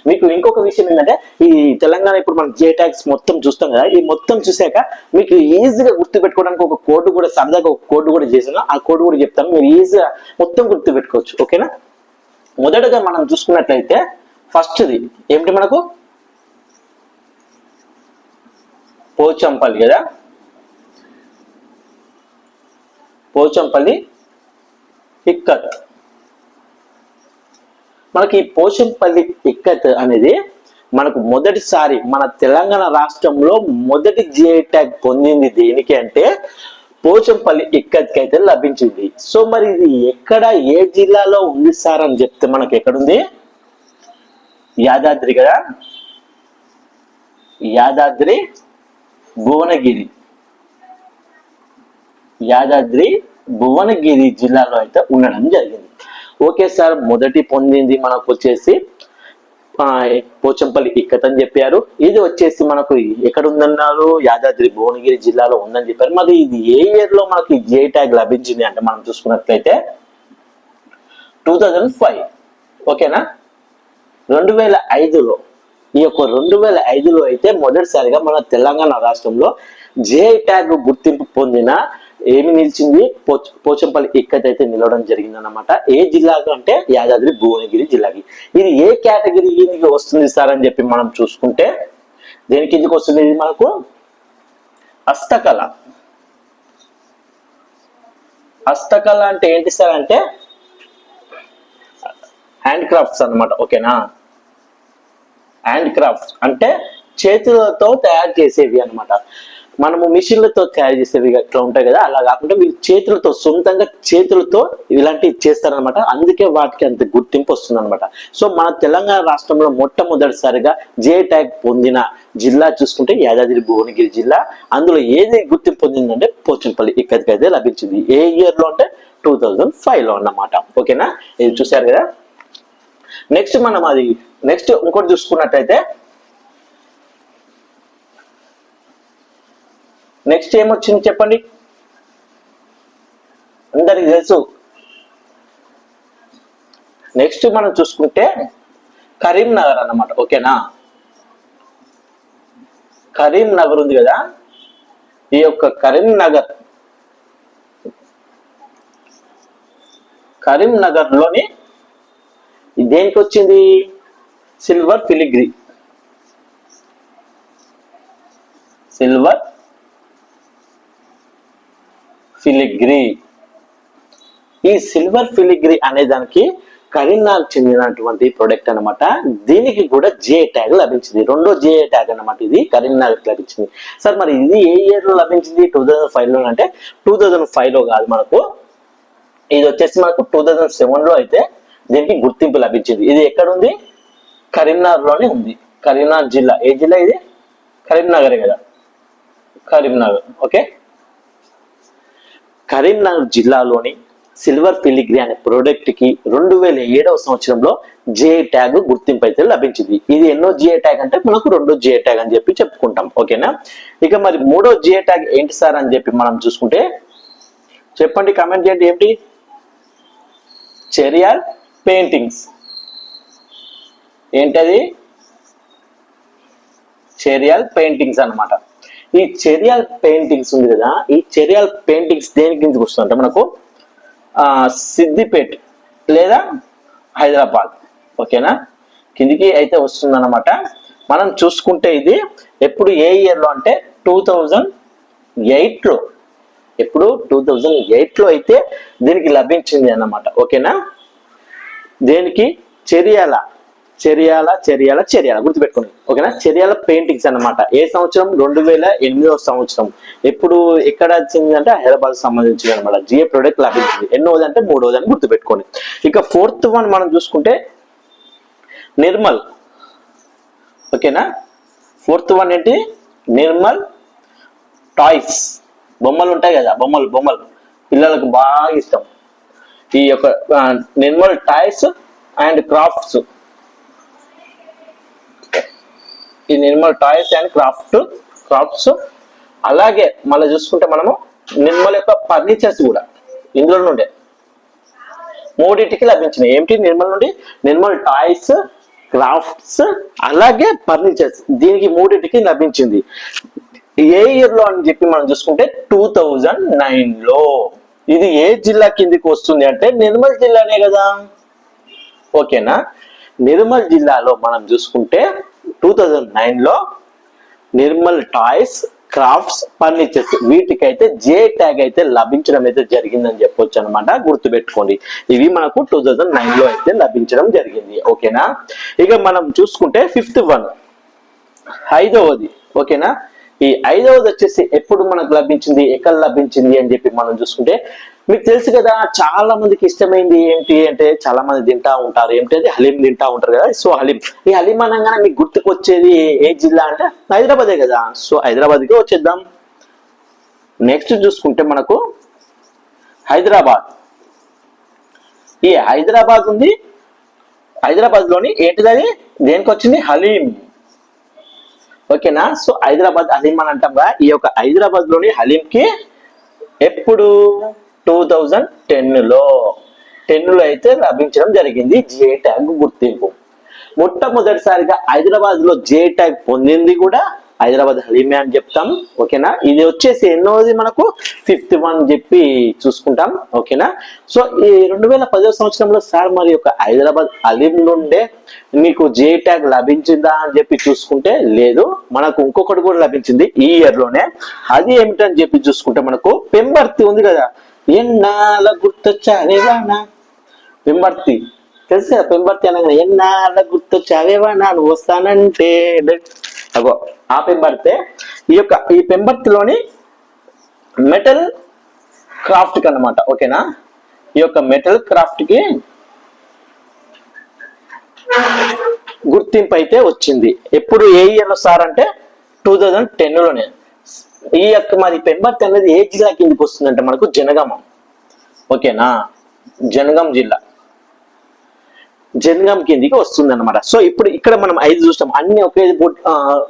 మీకు ఇంకొక విషయం ఏంటంటే, ఈ తెలంగాణ ఇప్పుడు మనం జిఐ ట్యాగ్స్ మొత్తం చూస్తాం కదా, ఈ మొత్తం చూసాక మీకు ఈజీగా గుర్తు పెట్టుకోవడానికి ఒక కోడ్ కూడా సరదాగా ఒక కోడ్ కూడా చేసాను, ఆ కోడ్ కూడా చెప్తాను, మీరు ఈజీగా మొత్తం గుర్తు పెట్టుకోవచ్చు, ఓకేనా? మొదటగా మనం చూసుకున్నట్లయితే ఫస్ట్ది ఏమిటి మనకు? పోచంపల్లి కదా, పోచంపల్లి ఇక్కత్. మనకి ఈ పోచంపల్లి ఇక్కత్ అనేది మనకు మొదటిసారి మన తెలంగాణ రాష్ట్రంలో మొదటి జిఐ ట్యాగ్ పొందింది దేనికి అంటే పోచంపల్లి ఇక్కత్కి అయితే లభించింది. సో మరి ఇది ఎక్కడ ఏ జిల్లాలో ఉంది సార్ అని చెప్తే మనకి ఎక్కడుంది, యాదాద్రి కదా, యాదాద్రి భువనగిరి, యాదాద్రి భువనగిరి జిల్లాలో అయితే ఉండడం జరిగింది. ఓకే సార్, మొదటి పొందింది మనకు వచ్చేసి పోచంపల్లి ఇక్కత్ అని చెప్పారు. ఇది వచ్చేసి మనకు ఎక్కడ ఉందన్నారు, యాదాద్రి భువనగిరి జిల్లాలో ఉందని చెప్పారు. మరి ఇది ఏ ఇయర్ లో మనకి జిఐ ట్యాగ్ లభించింది అంటే మనం చూసుకున్నట్లయితే 2005. ఓకేనా, 2005లో ఈ యొక్క 2005లో అయితే మొదటిసారిగా మన తెలంగాణ రాష్ట్రంలో జిఐ ట్యాగ్ గుర్తింపు పొందిన ఏమి నిలిచింది, పోచంపల్లి ఇక్కత్ అయితే నిలవడం జరిగింది అన్నమాట. ఏ జిల్లాకు అంటే యాదాద్రి భువనగిరి జిల్లాకి. ఇది ఏ కేటగిరీ కిందికి వస్తుంది సార్ అని చెప్పి మనం చూసుకుంటే దేని కిందికి వస్తుంది, ఇది మనకు హస్తకళ. హస్తకళ అంటే ఏంటి సార్ అంటే హ్యాండ్ క్రాఫ్ట్స్ అన్నమాట. ఓకేనా, హ్యాండ్ క్రాఫ్ట్స్ అంటే చేతులతో తయారు చేసేవి అన్నమాట. మనము మిషన్లతో తయారు చేసేవి ఇట్లా ఉంటాయి కదా, అలా కాకుండా వీళ్ళు చేతులతో సొంతంగా చేతులతో ఇలాంటివి చేస్తారనమాట. అందుకే వాటికి అంత గుర్తింపు వస్తుంది అనమాట. సో మన తెలంగాణ రాష్ట్రంలో మొట్టమొదటిసారిగా జిఐ ట్యాగ్ పొందిన జిల్లా చూసుకుంటే యాదాద్రి భువనగిరి జిల్లా. అందులో ఏది గుర్తింపు పొందిందంటే పోచంపల్లి ఇక్కత్కి అయితే లభించింది. ఏ ఇయర్ లో అంటే 2005లో అన్నమాట. ఓకేనా, ఇది చూసారు కదా. నెక్స్ట్ మనం అది నెక్స్ట్ ఇంకోటి చూసుకున్నట్టయితే నెక్స్ట్ ఏమొచ్చింది చెప్పండి, అందరికి తెలుసు. నెక్స్ట్ మనం చూసుకుంటే కరీంనగర్ అన్నమాట. ఓకేనా, కరీంనగర్ ఉంది కదా, ఈ యొక్క కరీంనగర్ లోని దేనికి వచ్చింది, సిల్వర్ ఫిలిగ్రీ. Silver filigree. ఈ సిల్వర్ ఫిలిగ్రీ అనే దానికి కరీంనగర్ చెందినటువంటి ప్రొడక్ట్ అన్నమాట. దీనికి కూడా జిఐ ట్యాగ్ లభించింది, రెండో జిఐ ట్యాగ్ అన్నమాట. ఇది కరీంనగర్ లభించింది. సార్ మరి ఇది ఏ ఇయర్ లో లభించింది, 2005లో అంటే 2005లో కాదు, మనకు ఇది వచ్చేసి మనకు 2007లో అయితే దీనికి గుర్తింపు లభించింది. ఇది ఎక్కడ ఉంది, కరీంనగర్ లోనే ఉంది. కరీంనగర్ జిల్లా. ఏ జిల్లా ఇది, కరీంనగరే కదా, కరీంనగర్. ఓకే, కరీంనగర్ జిల్లాలోని సిల్వర్ ఫిలిగ్రీ అనే ప్రోడక్ట్ కి 2007వ సంవత్సరంలో జిఐ ట్యాగ్ గుర్తింపు అయితే లభించింది. ఇది ఎన్నో జిఐ ట్యాగ్ అంటే మనకు రెండో జిఐ ట్యాగ్ అని చెప్పి చెప్పుకుంటాం. ఓకేనా, ఇక మరి మూడో జిఐ ట్యాగ్ ఏంటి సార్ అని చెప్పి మనం చూసుకుంటే చెప్పండి, కామెంట్ చేయండి. ఏంటి, చెరియాల్ పెయింటింగ్స్. ఏంటది, చెరియాల్ పెయింటింగ్స్ అన్నమాట. ఈ చెరియాల్ పెయింటింగ్స్ ఉంది కదా, ఈ చెరియాల్ పెయింటింగ్స్ దేని కిందకి వస్తుంది అంటే మనకు సిద్దిపేట లేదా హైదరాబాద్. ఓకేనా, కిందికి అయితే వస్తుంది అన్నమాట. మనం చూసుకుంటే ఇది ఎప్పుడు ఏ ఇయర్ లో అంటే 2008లో, ఎప్పుడు 2008లో అయితే దీనికి లభించింది అన్నమాట. ఓకేనా, దేనికి, చెరియాల గుర్తుపెట్టుకోండి. ఓకేనా, చెరియాల పెయింటింగ్స్ అన్నమాట. ఏ సంవత్సరం, 2008వ సంవత్సరం. ఎప్పుడు ఎక్కడ వచ్చింది అంటే హైదరాబాద్ సంబంధించింది అనమాట. జిఐ ప్రొడక్ట్ లభించింది. ఎన్నోది అంటే మూడోది అని గుర్తుపెట్టుకోండి. ఇక ఫోర్త్ వన్ మనం చూసుకుంటే నిర్మల్. ఓకేనా, ఫోర్త్ వన్ ఏంటి, నిర్మల్ టాయ్స్. బొమ్మలు ఉంటాయి కదా, బొమ్మలు పిల్లలకు బాగా ఇష్టం. ఈ యొక్క నిర్మల్ టాయ్స్ అండ్ క్రాఫ్ట్స్. ఈ నిర్మల్ టాయ్స్ అండ్ క్రాఫ్ట్స్. అలాగే మళ్ళీ చూసుకుంటే మనము నిర్మల్ యొక్క ఫర్నిచర్స్ కూడా ఇందులో నుండే మూడింటికి లభించినాయి. ఏమిటి, నిర్మల్ నుండి నిర్మల్ టాయ్స్, క్రాఫ్ట్స్ అలాగే ఫర్నిచర్స్, దీనికి మూడింటికి లభించింది. ఏ ఇయర్ లో అని చెప్పి మనం చూసుకుంటే 2009లో. ఇది ఏ జిల్లా కిందికి వస్తుంది అంటే నిర్మల్ జిల్లానే కదా. ఓకేనా, నిర్మల్ జిల్లాలో మనం చూసుకుంటే 2009లో నిర్మల్ టాయ్స్, క్రాఫ్ట్స్, ఫర్నిచర్స్ వీటికైతే జే ట్యాగ్ అయితే లభించడం అయితే జరిగిందని చెప్పొచ్చు అనమాట. గుర్తుపెట్టుకోండి, ఇవి మనకు 2009 లో అయితే లభించడం జరిగింది. ఓకేనా. ఇక మనం చూసుకుంటే 5th వన్, 5వది. ఓకేనా. ఈ 5వది వచ్చేసి ఎప్పుడు మనకు లభించింది, ఎక్కడ లభించింది అని చెప్పి మనం చూసుకుంటే మీకు తెలుసు కదా, చాలా మందికి ఇష్టమైంది ఏంటి అంటే చాలా మంది తింటా ఉంటారు ఏంటి, అది హలీం తింటా ఉంటారు కదా. సో హలీం, ఈ హలీం అనగానే మీకు గుర్తుకొచ్చేది ఏ జిల్లా అంటే హైదరాబాదే కదా. సో హైదరాబాద్కి వచ్చేద్దాం. నెక్స్ట్ చూసుకుంటే మనకు హైదరాబాద్, ఈ హైదరాబాద్ ఉంది. హైదరాబాద్ లోని ఏంటిది, అది దేనికి వచ్చింది, హలీం. ఓకేనా. సో హైదరాబాద్ హలీం అని అంటాం కదా. ఈ యొక్క హైదరాబాద్ లోని హలీం కి ఎప్పుడు 2010 లో అయితే లభించడం జరిగింది జే ట్యాగ్ గుర్తింపు. మొట్టమొదటిసారిగా హైదరాబాద్ లో జే ట్యాగ్ పొందింది కూడా హైదరాబాద్ హలీమే అని చెప్తాం. ఓకేనా. ఇది వచ్చేసి ఎన్నోది మనకు 5th వన్ చెప్పి చూసుకుంటాం. ఓకేనా. సో ఈ 2010 సంవత్సరంలో సార్ మరి యొక్క హైదరాబాద్ హలీం నుండే మీకు జే ట్యాగ్ లభించిందా అని చెప్పి చూసుకుంటే లేదు, మనకు ఇంకొకటి కూడా లభించింది ఈ ఇయర్ లోనే. అది ఏమిటని చెప్పి చూసుకుంటే మనకు పెంబర్తి ఉంది కదా, ఎన్నాళ్ళ గుర్తొచ్చావేవానా, పెంబర్తి తెలుసు కదా. పెంబర్తి అనగానే ఎన్నాళ్ళ గుర్తొచ్చావేవానా నువ్వు వస్తానంటే, అగో ఆ పెంబర్తే. ఈ పెంబర్తిలోని మెటల్ క్రాఫ్ట్ కి అన్నమాట. ఓకేనా. ఈ యొక్క మెటల్ క్రాఫ్ట్ కి గుర్తింపు అయితే వచ్చింది. ఎప్పుడు ఏ ఇయర్ లో సార్ అంటే 2010 లోనే. ఈ యొక్క మరి పెంబర్తి అనేది ఏ జిల్లా కిందకి వస్తుందంటే మనకు జనగామ. ఓకేనా. జనగాం జిల్లా, జనగాం కిందికి వస్తుంది అనమాట. సో ఇప్పుడు ఇక్కడ మనం 5 చూస్తాం, అన్ని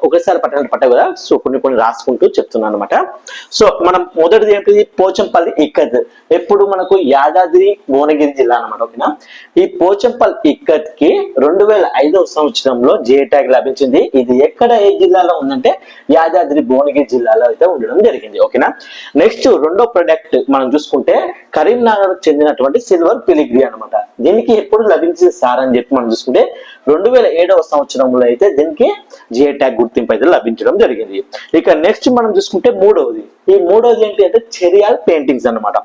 ఒకేసారి పట్టవు కదా. సో కొన్ని రాసుకుంటూ చెప్తున్నాను అనమాట. సో మనం మొదటిది ఏంటిది, పోచంపల్లి ఇక్కత్. ఎప్పుడు మనకు యాదాద్రి భువనగిరి జిల్లా అనమాట. ఓకేనా. ఈ పోచంపల్లి ఇక్కత్ కి 2005 సంవత్సరంలో జే ట్యాగ్ లభించింది. ఇది ఎక్కడ ఏ జిల్లాలో ఉందంటే యాదాద్రి భువనగిరి జిల్లాలో అయితే ఉండడం జరిగింది. ఓకేనా. నెక్స్ట్ రెండో ప్రొడక్ట్ మనం చూసుకుంటే కరీంనగర్ చెందినటువంటి సిల్వర్ పిలిగ్రీ అనమాట. దీనికి ఎప్పుడు లభించింది సార్ అని చెప్పి మనం చూసుకుంటే 2007 సంవత్సరంలో అయితే దీనికి జిఐ ట్యాగ్ గుర్తింపు అయితే లభించడం జరిగింది. ఇక నెక్స్ట్ మనం చూసుకుంటే మూడవది. ఈ మూడవది ఏంటి అంటే చెరియాల్ పెయింటింగ్స్ అన్నమాట.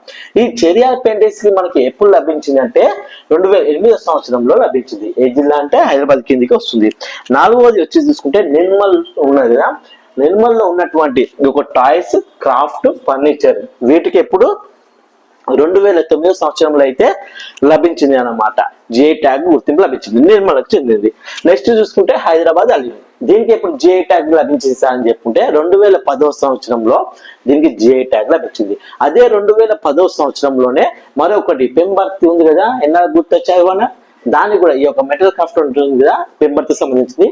ఈ చెరియాల్ పెయింటింగ్స్ కి మనకి ఎప్పుడు లభించింది అంటే 2008 సంవత్సరంలో లభించింది. ఏ జిల్లా అంటే హైదరాబాద్ కిందికి వస్తుంది. నాలుగవది వచ్చి చూసుకుంటే నిర్మల్ ఉన్నది కదా, నిర్మల్ లో ఉన్నటువంటి ఒక టాయ్స్, క్రాఫ్ట్, ఫర్నిచర్ వీటికి ఎప్పుడు 2009 సంవత్సరంలో అయితే లభించింది అన్నమాట. జే ట్యాగ్ గుర్తింపు లభించింది, నిర్మలకు చెందింది. నెక్స్ట్ చూసుకుంటే హైదరాబాద్ హలీం. దీనికి ఎప్పుడు జే ట్యాగ్ లభించింది సార్ అని చెప్పుకుంటే 2010 సంవత్సరంలో దీనికి జే ట్యాగ్ లభించింది. అదే 2010 సంవత్సరంలోనే మరొకటి పెంబర్తి ఉంది కదా, ఎన్నాళ్ళు గుర్తొచ్చాయన, దాన్ని కూడా ఈ యొక్క మెటల్ క్రాఫ్ట్ ఉంటుంది కదా పెంబర్తి సంబంధించింది,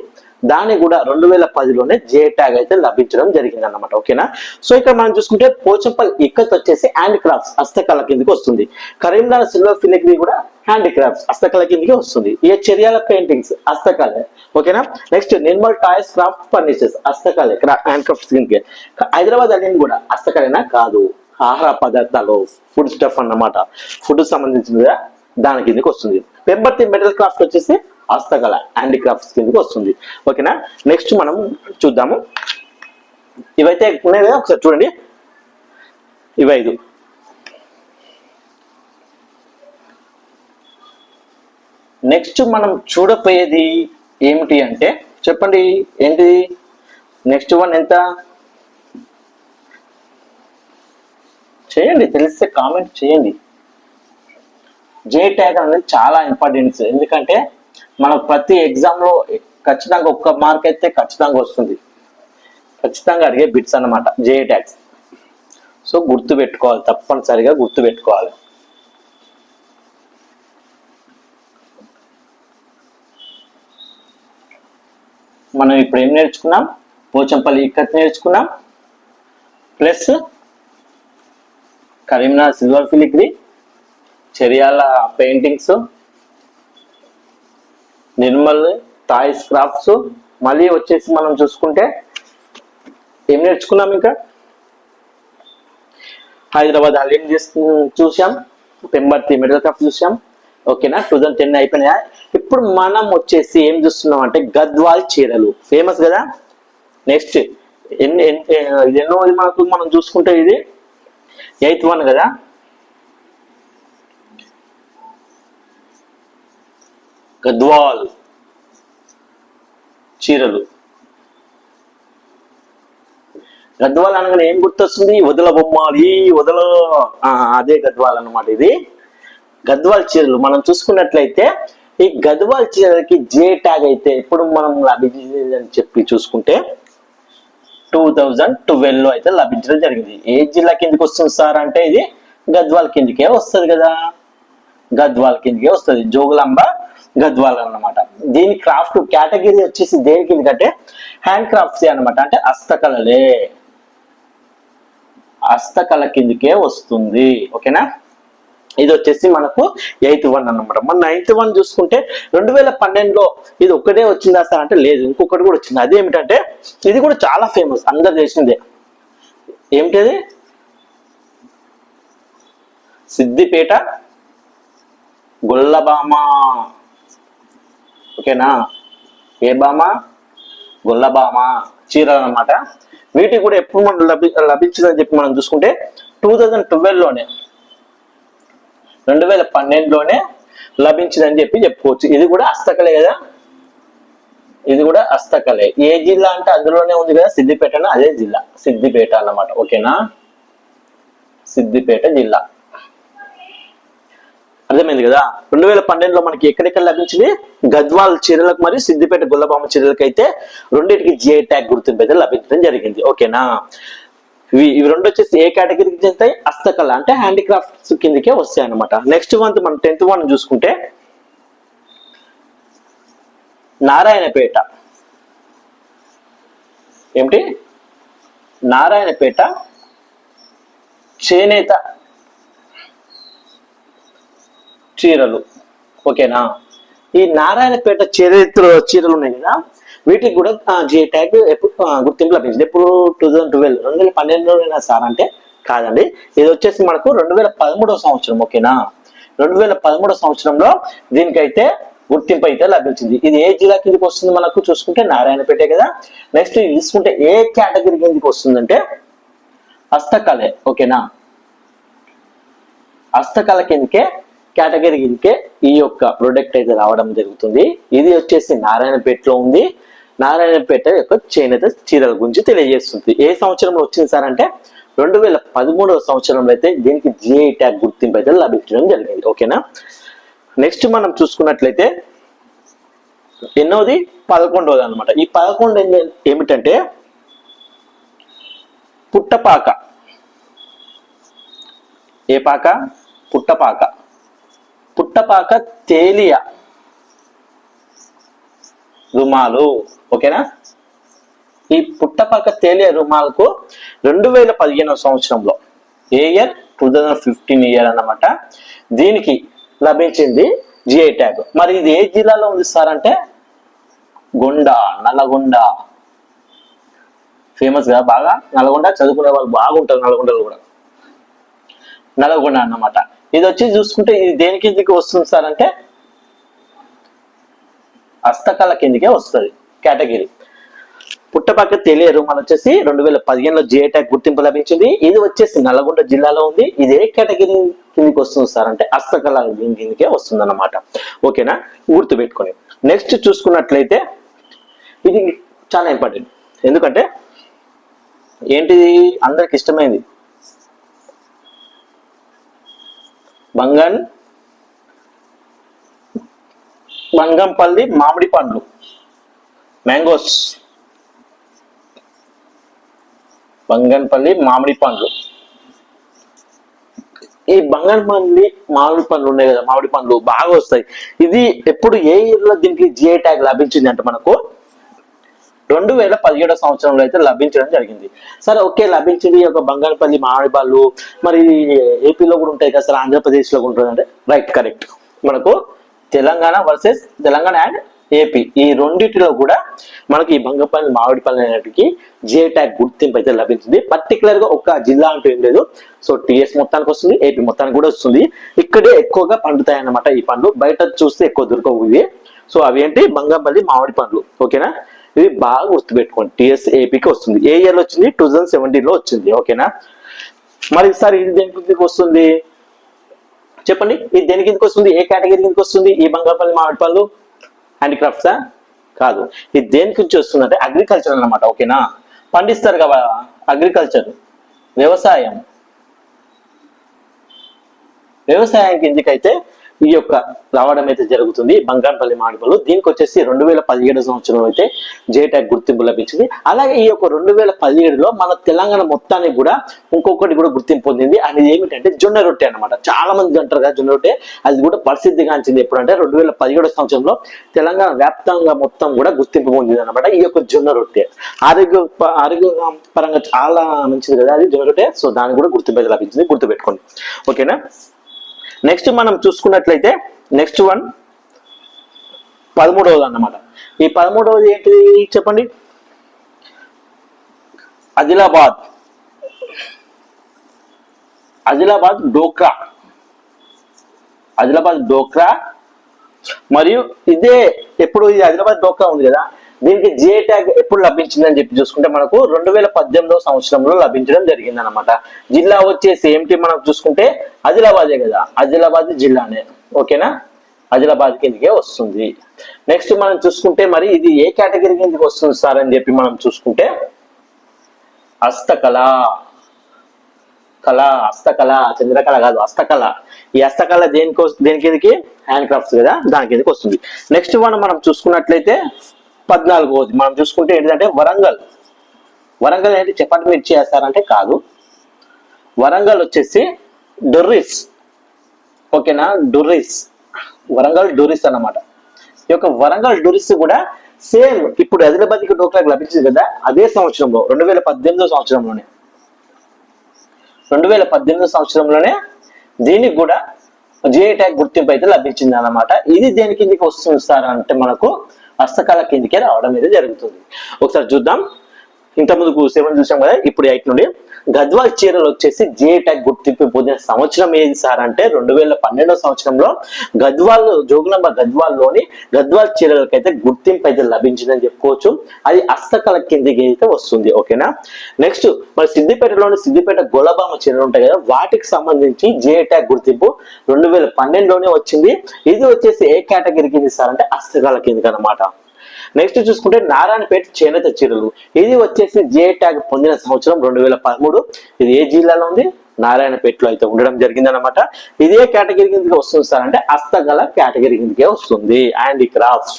దాన్ని కూడా 2010లోనే జే ట్యాగ్ అయితే లభించడం జరిగింది అన్నమాట. ఓకేనా. సో ఇక్కడ మనం చూసుకుంటే పోచంపల్లి ఇక్కత్ వచ్చేసి హ్యాండ్ క్రాఫ్ట్స్, హస్తకళ కిందకి వస్తుంది. కరీంనగర్ సిల్వర్ ఫిలిగ్రీ కూడా హ్యాండ్ క్రాఫ్ట్స్, హస్తకళ కిందకి వస్తుంది. ఈ చెరియాల పెయింటింగ్స్ హస్తకళ. ఓకేనా. Next Nirmal toys, craft, furnitures హస్తకళ, హ్యాండ్ క్రాఫ్ట్స్ కిందకి. హైదరాబాద్ అనేది కూడా హస్తకళనా కాదు, ఆహార పదార్థాలు, ఫుడ్ స్టఫ్ అన్నమాట, ఫుడ్ సంబంధించిందిగా దాని కిందకి వస్తుంది. పెంబర్తి మెటల్ క్రాఫ్ట్ వచ్చేసి హస్తకళ, హ్యాండిక్రాఫ్ట్స్ కిందకి వస్తుంది. ఓకేనా. నెక్స్ట్ మనం చూద్దాము. ఇవైతే ఉన్నాయి కదా, ఒకసారి చూడండి. ఇవి 5. నెక్స్ట్ మనం చూడపోయేది ఏమిటి అంటే చెప్పండి ఏంటిది. నెక్స్ట్ వన్ ఎంత చేయండి, తెలిస్తే కామెంట్ చేయండి. జే ట్యాగ్ అనేది చాలా ఇంపార్టెంట్. ఎందుకంటే మనకు ప్రతి ఎగ్జామ్ లో ఖచ్చితంగా ఒక్క మార్క్ అయితే ఖచ్చితంగా వస్తుంది, ఖచ్చితంగా అడిగే బిట్స్ అన్నమాట జే ట్యాగ్స్. సో గుర్తు పెట్టుకోవాలి, తప్పనిసరిగా గుర్తు పెట్టుకోవాలి. మనం ఇప్పుడు ఏం నేర్చుకున్నాం, పోచంపల్లి ఇక్కత్ నేర్చుకున్నాం, plus Karimnagar silver filigree, Cheriyal paintings, Nirmal toys, crafts. మళ్ళీ వచ్చేసి మనం చూసుకుంటే ఏం నేర్చుకున్నాం, ఇంకా హైదరాబాద్ హలీం చూసాం, పెంబర్తి మెటల్ క్రాఫ్ట్ చూసాం. ఓకేనా. 2010 అయిపోయినాయా. ఇప్పుడు మనం వచ్చేసి ఏం చూస్తున్నాం అంటే గద్వాల్ చీరలు ఫేమస్ కదా. నెక్స్ట్ ఇది ఎన్నోది మనం చూసుకుంటే ఇది 8th వన్ కదా. గద్వాల్ చీరలు. గద్వాల్ అనగానే ఏం గుర్తొస్తుంది? వదల బొమ్మాలి వదల, అదే గద్వాల్ అన్నమాట. ఇది గద్వాల్ చీరలు. మనం చూసుకున్నట్లయితే ఈ గద్వాల్ చీరలకి జే ట్యాగ్ అయితే ఎప్పుడు మనం లభించిందని చెప్పి చూసుకుంటే 2012 లో అయితే లభించడం జరిగింది. ఏ జిల్లా కిందకి వస్తుంది సార్ అంటే ఇది గద్వాల్ కిందకే వస్తుంది కదా. గద్వాల్ కిందకే వస్తుంది. జోగులాంబ గద్వాల్ అన్నమాట. దీని క్రాఫ్ట్ కేటగిరీ వచ్చేసి దేని కిందకంటే హ్యాండ్ క్రాఫ్ట్స్ అన్నమాట. అంటే హస్తకళలే, హస్తకళ కిందకే వస్తుంది. ఓకేనా. ఇది వచ్చేసి మనకు 8th వన్ అన్నమాట. మన 9th వన్ చూసుకుంటే 2012లో ఇది ఒక్కటే వచ్చిందా సార్ అంటే లేదు, ఇంకొకటి కూడా వచ్చింది. అదేమిటంటే ఇది కూడా చాలా ఫేమస్, అందరు చేసిందే. ఏమిటది? సిద్దిపేట గొల్లబామ. ఓకేనా. ఏ బామ? గొల్లబామ చీరలు అన్నమాట. వీటికి కూడా ఎప్పుడు మనం లభించిందని చెప్పి మనం చూసుకుంటే 2012లోనే 2012లోనే లభించిందని చెప్పి చెప్పుకోవచ్చు. ఇది కూడా హస్తకళే కదా. ఇది కూడా హస్తకళే. ఏ జిల్లా అంటే అందులోనే ఉంది కదా, సిద్దిపేట. అదే జిల్లా సిద్దిపేట అన్నమాట. ఓకేనా. సిద్దిపేట జిల్లా. అర్థమైంది కదా. 2012లో మనకి ఎక్కడెక్కడ లభించింది? గద్వాల్ చీరలకు మరియు సిద్దిపేట గొల్లబామ చీరలకు అయితే రెండింటికి జిఐ ట్యాగ్ గుర్తింపు అయితే లభించడం జరిగింది. ఓకేనా. ఇవి రెండు వచ్చేసి ఏ కేటగిరీకి చెందుతాయి? హస్తకళ అంటే హ్యాండిక్రాఫ్ట్స్ కిందకే వస్తాయి అన్నమాట. నెక్స్ట్ మంత్ మనం 10th వన్ చూసుకుంటే నారాయణపేట. ఏమిటి? నారాయణపేట చేనేత చీరలు. ఓకేనా. ఈ నారాయణపేట చీరలు ఉన్నాయి కదా, వీటికి కూడా జిఐ ట్యాగ్ గుర్తింపు లభించింది. ఎప్పుడు? 2012 సార్ అంటే కాదండి. ఇది వచ్చేసి మనకు 2013 సంవత్సరం. ఓకేనా. 2013 సంవత్సరంలో దీనికైతే గుర్తింపు అయితే లభించింది. ఇది ఏ జిల్లా కిందకి వస్తుంది మనకు చూసుకుంటే? నారాయణపేటే కదా. నెక్స్ట్ తీసుకుంటే ఏ కేటగిరీ కిందకి వస్తుందంటే హస్తకళే. ఓకేనా. హస్తకళ కిందకే కేటగిరీ కిందకే ఈ యొక్క ప్రొడక్ట్ అయితే రావడం జరుగుతుంది. ఇది వచ్చేసి నారాయణపేటలో ఉంది. నారాయణపేట యొక్క చేనేత చీరల గురించి తెలియజేస్తుంది. ఏ సంవత్సరంలో వచ్చింది సార్ అంటే 2013 సంవత్సరంలో అయితే దీనికి జిఐ ట్యాగ్ గుర్తింపు అయితే లభించడం జరిగింది. ఓకేనా. నెక్స్ట్ మనం చూసుకున్నట్లయితే ఎన్నోది? 11వది అనమాట. ఈ 11 ఏమిటంటే పుట్టపాక. ఏ పాక? పుట్టపాక. పుట్టపాక తేలియ రుమాలు. ఓకేనా. ఈ పుట్టపాక తేలియ రుమాలకు 2015 సంవత్సరంలో, ఏ ఇయర్? 2015 ఇయర్ అన్నమాట. దీనికి లభించింది జిఐ ట్యాగ్. మరి ఇది ఏ జిల్లాలో ఉంది సార్ అంటే నల్గొండ. ఫేమస్ గా బాగా నల్గొండ, చదువుకునే వాళ్ళు బాగుంటారు నల్గొండలో కూడా. నల్గొండ అన్నమాట. ఇది వచ్చి చూసుకుంటే ఇది దేని కిందకి వస్తుంది సార్ అంటే హస్తకళ కిందకే వస్తుంది కేటగిరీ. పుట్టపాక తేలియ రుమాలు వచ్చేసి 2015లో జిఐ ట్యాగ్ గుర్తింపు లభించింది. ఇది వచ్చేసి నల్గొండ జిల్లాలో ఉంది. ఇది ఏ కేటగిరీ కిందకి వస్తుంది సార్ అంటే హస్తకళ కిందకే వస్తుంది అన్నమాట. ఓకేనా. గుర్తుపెట్టుకొని నెక్స్ట్ చూసుకున్నట్లయితే ఇది చాలా ఇంపార్టెంట్. ఎందుకంటే ఏంటిది? అందరికి ఇష్టమైంది బంగంపల్లి మామిడి పండ్లు, మ్యాంగోస్. బంగన్పల్లి మామిడి పండ్లు. ఈ బంగన్పల్లి మామిడి పండ్లు ఉన్నాయి కదా, మామిడి పండ్లు బాగా వస్తాయి. ఇది ఎప్పుడు ఏ ఇయర్ లో దీనికి జిఐ ట్యాగ్ లభించింది అంటే మనకు 2017 సంవత్సరంలో అయితే లభించడం జరిగింది. సరే ఓకే, లభించింది ఒక బంగన్పల్లి మామిడి పళ్ళు. మరి ఏపీలో కూడా ఉంటాయి కదా సార్, ఆంధ్రప్రదేశ్ లో ఉంటుంది అంటే రైట్, కరెక్ట్. మనకు Telangana versus Telangana and AP, ఈ రెండింటిలో కూడా మనకి ఈ బంగపల్లి మామిడి పళ్ళు అనేటికి జిఐ ట్యాగ్ గుర్తింపు అయితే లభించింది. పర్టికులర్ గా ఒక జిల్లా అంటూ ఏం లేదు. సో టిఎస్ మొత్తానికి వస్తుంది, ఏపీ మొత్తానికి కూడా వస్తుంది. ఇక్కడే ఎక్కువగా పండుతాయి అన్నమాట ఈ పండ్లు. బయట చూస్తే ఎక్కువ దొరకవు ఇవి. సో అవి ఏంటి? బంగంపల్లి మామిడి పండ్లు. ఓకేనా. ఇది బాగా గుర్తుపెట్టుకోండి. టీఎస్ఏపీకి వస్తుంది. ఏ ఇయర్ లో వచ్చింది? 2017 లో వచ్చింది. ఓకేనా. మరి సార్ ఇది దేని కిందకి వస్తుంది చెప్పండి? ఇది దేని కిందకి వస్తుంది? ఏ కేటగిరీ కిందకి వస్తుంది? ఈ బంగారపల్లి మామిడి పళ్ళు హ్యాండిక్రాఫ్ట్సా? కాదు. ఇది దేని గురించి వస్తుంది అంటే అగ్రికల్చర్ అన్నమాట. ఓకేనా. పండిస్తారు కదా, అగ్రికల్చర్, వ్యవసాయం. వ్యవసాయం కిందకైతే ఈ యొక్క రావడం అయితే జరుగుతుంది బంగారపల్లి మామిడి పళ్ళు. దీనికి వచ్చేసి 2017 సంవత్సరంలో అయితే జే ట్యాగ్ గుర్తింపు లభించింది. అలాగే ఈ యొక్క 2017లో మన తెలంగాణ మొత్తానికి కూడా ఇంకొకటి కూడా గుర్తింపు పొందింది. అది ఏమిటంటే జొన్న రొట్టె అనమాట. చాలా మంది అంటారు కదా జొన్న రొట్టె, అది కూడా ప్రసిద్ధిగాంచింది. ఎప్పుడంటే 2017 సంవత్సరంలో తెలంగాణ వ్యాప్తంగా మొత్తం కూడా గుర్తింపు పొందింది అనమాట ఈ యొక్క జొన్న రొట్టె. ఆరోగ్య పరంగా చాలా మంచిది కదా అది జొన్న రొట్టె. సో దానికి కూడా గుర్తింపు అయితే లభించింది, గుర్తుపెట్టుకోండి. ఓకేనా. నెక్స్ట్ మనం చూసుకున్నట్లయితే నెక్స్ట్ వన్ 13వది అన్నమాట. ఈ 13వది ఏంటిది చెప్పండి? ఆదిలాబాద్ డోక్రా. ఆదిలాబాద్ డోక్రా. మరియు ఇదే ఎప్పుడు ఇది ఆదిలాబాద్ డోక్రా ఉంది కదా, దీనికి జే ట్యాగ్ ఎప్పుడు లభించిందని చెప్పి చూసుకుంటే మనకు 2018 సంవత్సరంలో లభించడం జరిగింది అనమాట. జిల్లా వచ్చేసి ఏమిటి మనం చూసుకుంటే ఆదిలాబాదే కదా, ఆదిలాబాద్ జిల్లానే. ఓకేనా. ఆదిలాబాద్ కిందకే వస్తుంది. నెక్స్ట్ మనం చూసుకుంటే మరి ఇది ఏ కేటగిరీ కిందకి వస్తుంది సార్ అని చెప్పి మనం చూసుకుంటే హస్తకళ. హస్తకళ, చంద్రకళ కాదు, హస్తకళ. ఈ హస్తకళ దేని కిందకి? హ్యాండ్ క్రాఫ్ట్స్ కదా, దాని కిందకి వస్తుంది. నెక్స్ట్ మనం చూసుకున్నట్లయితే 14వది మనం చూసుకుంటే ఏంటంటే వరంగల్ ఏంటి? చపాతి మిర్చి చేస్తారంటే కాదు. వరంగల్ వచ్చేసి డొర్రిస్. ఓకేనా. వరంగల్ డొర్రిస్ అన్నమాట. ఈ యొక్క వరంగల్ డొర్రిస్ కూడా సేమ్ ఇప్పుడు ఆదిలాబాద్కి డోక్రాకి లభించింది కదా, అదే సంవత్సరంలో 2018 సంవత్సరంలోనే 2018 సంవత్సరంలోనే దీనికి కూడా జే ట్యాగ్ గుర్తింపు అయితే లభించింది అన్నమాట. ఇది దేని కిందకి వస్తుంది సార్ అంటే మనకు హస్తకళ కిందకే రావడం అయితే జరుగుతుంది. ఒకసారి చూద్దాం. ఇంత ముందుకు 7 చూసాం కదా, ఇప్పుడు 8 నుండి గద్వాల్ చీరలు వచ్చేసి జే ట్యాగ్ గుర్తింపు పొందిన సంవత్సరం ఏది సార్ అంటే 2012 సంవత్సరంలో జోగులాంబ గద్వాల్లోని గద్వాల్ చీరలకైతే గుర్తింపు అయితే లభించిందని చెప్పుకోవచ్చు. అది హస్తకళ కిందకి అయితే వస్తుంది. ఓకేనా. నెక్స్ట్ మరి సిద్దిపేట గొల్లబామ చీరలు ఉంటాయి కదా, వాటికి సంబంధించి జే ట్యాగ్ గుర్తింపు 2012లోనే వచ్చింది. ఇది వచ్చేసి ఏ కేటగిరీ కింద సార్ అంటే హస్తకళ కిందకి అనమాట. నెక్స్ట్ చూసుకుంటే నారాయణపేట చేనేత చీరలు. ఇది వచ్చేసి జే ట్యాగ్ పొందిన సంవత్సరం 2013. ఇది ఏ జిల్లాలో ఉంది? నారాయణపేటలో అయితే ఉండడం జరిగింది అనమాట. ఇదే కేటగిరీ కిందకి వస్తుంది సార్ అంటే హస్తకళ కేటగిరీ కిందకే వస్తుంది, హ్యాండీక్రాఫ్ట్స్.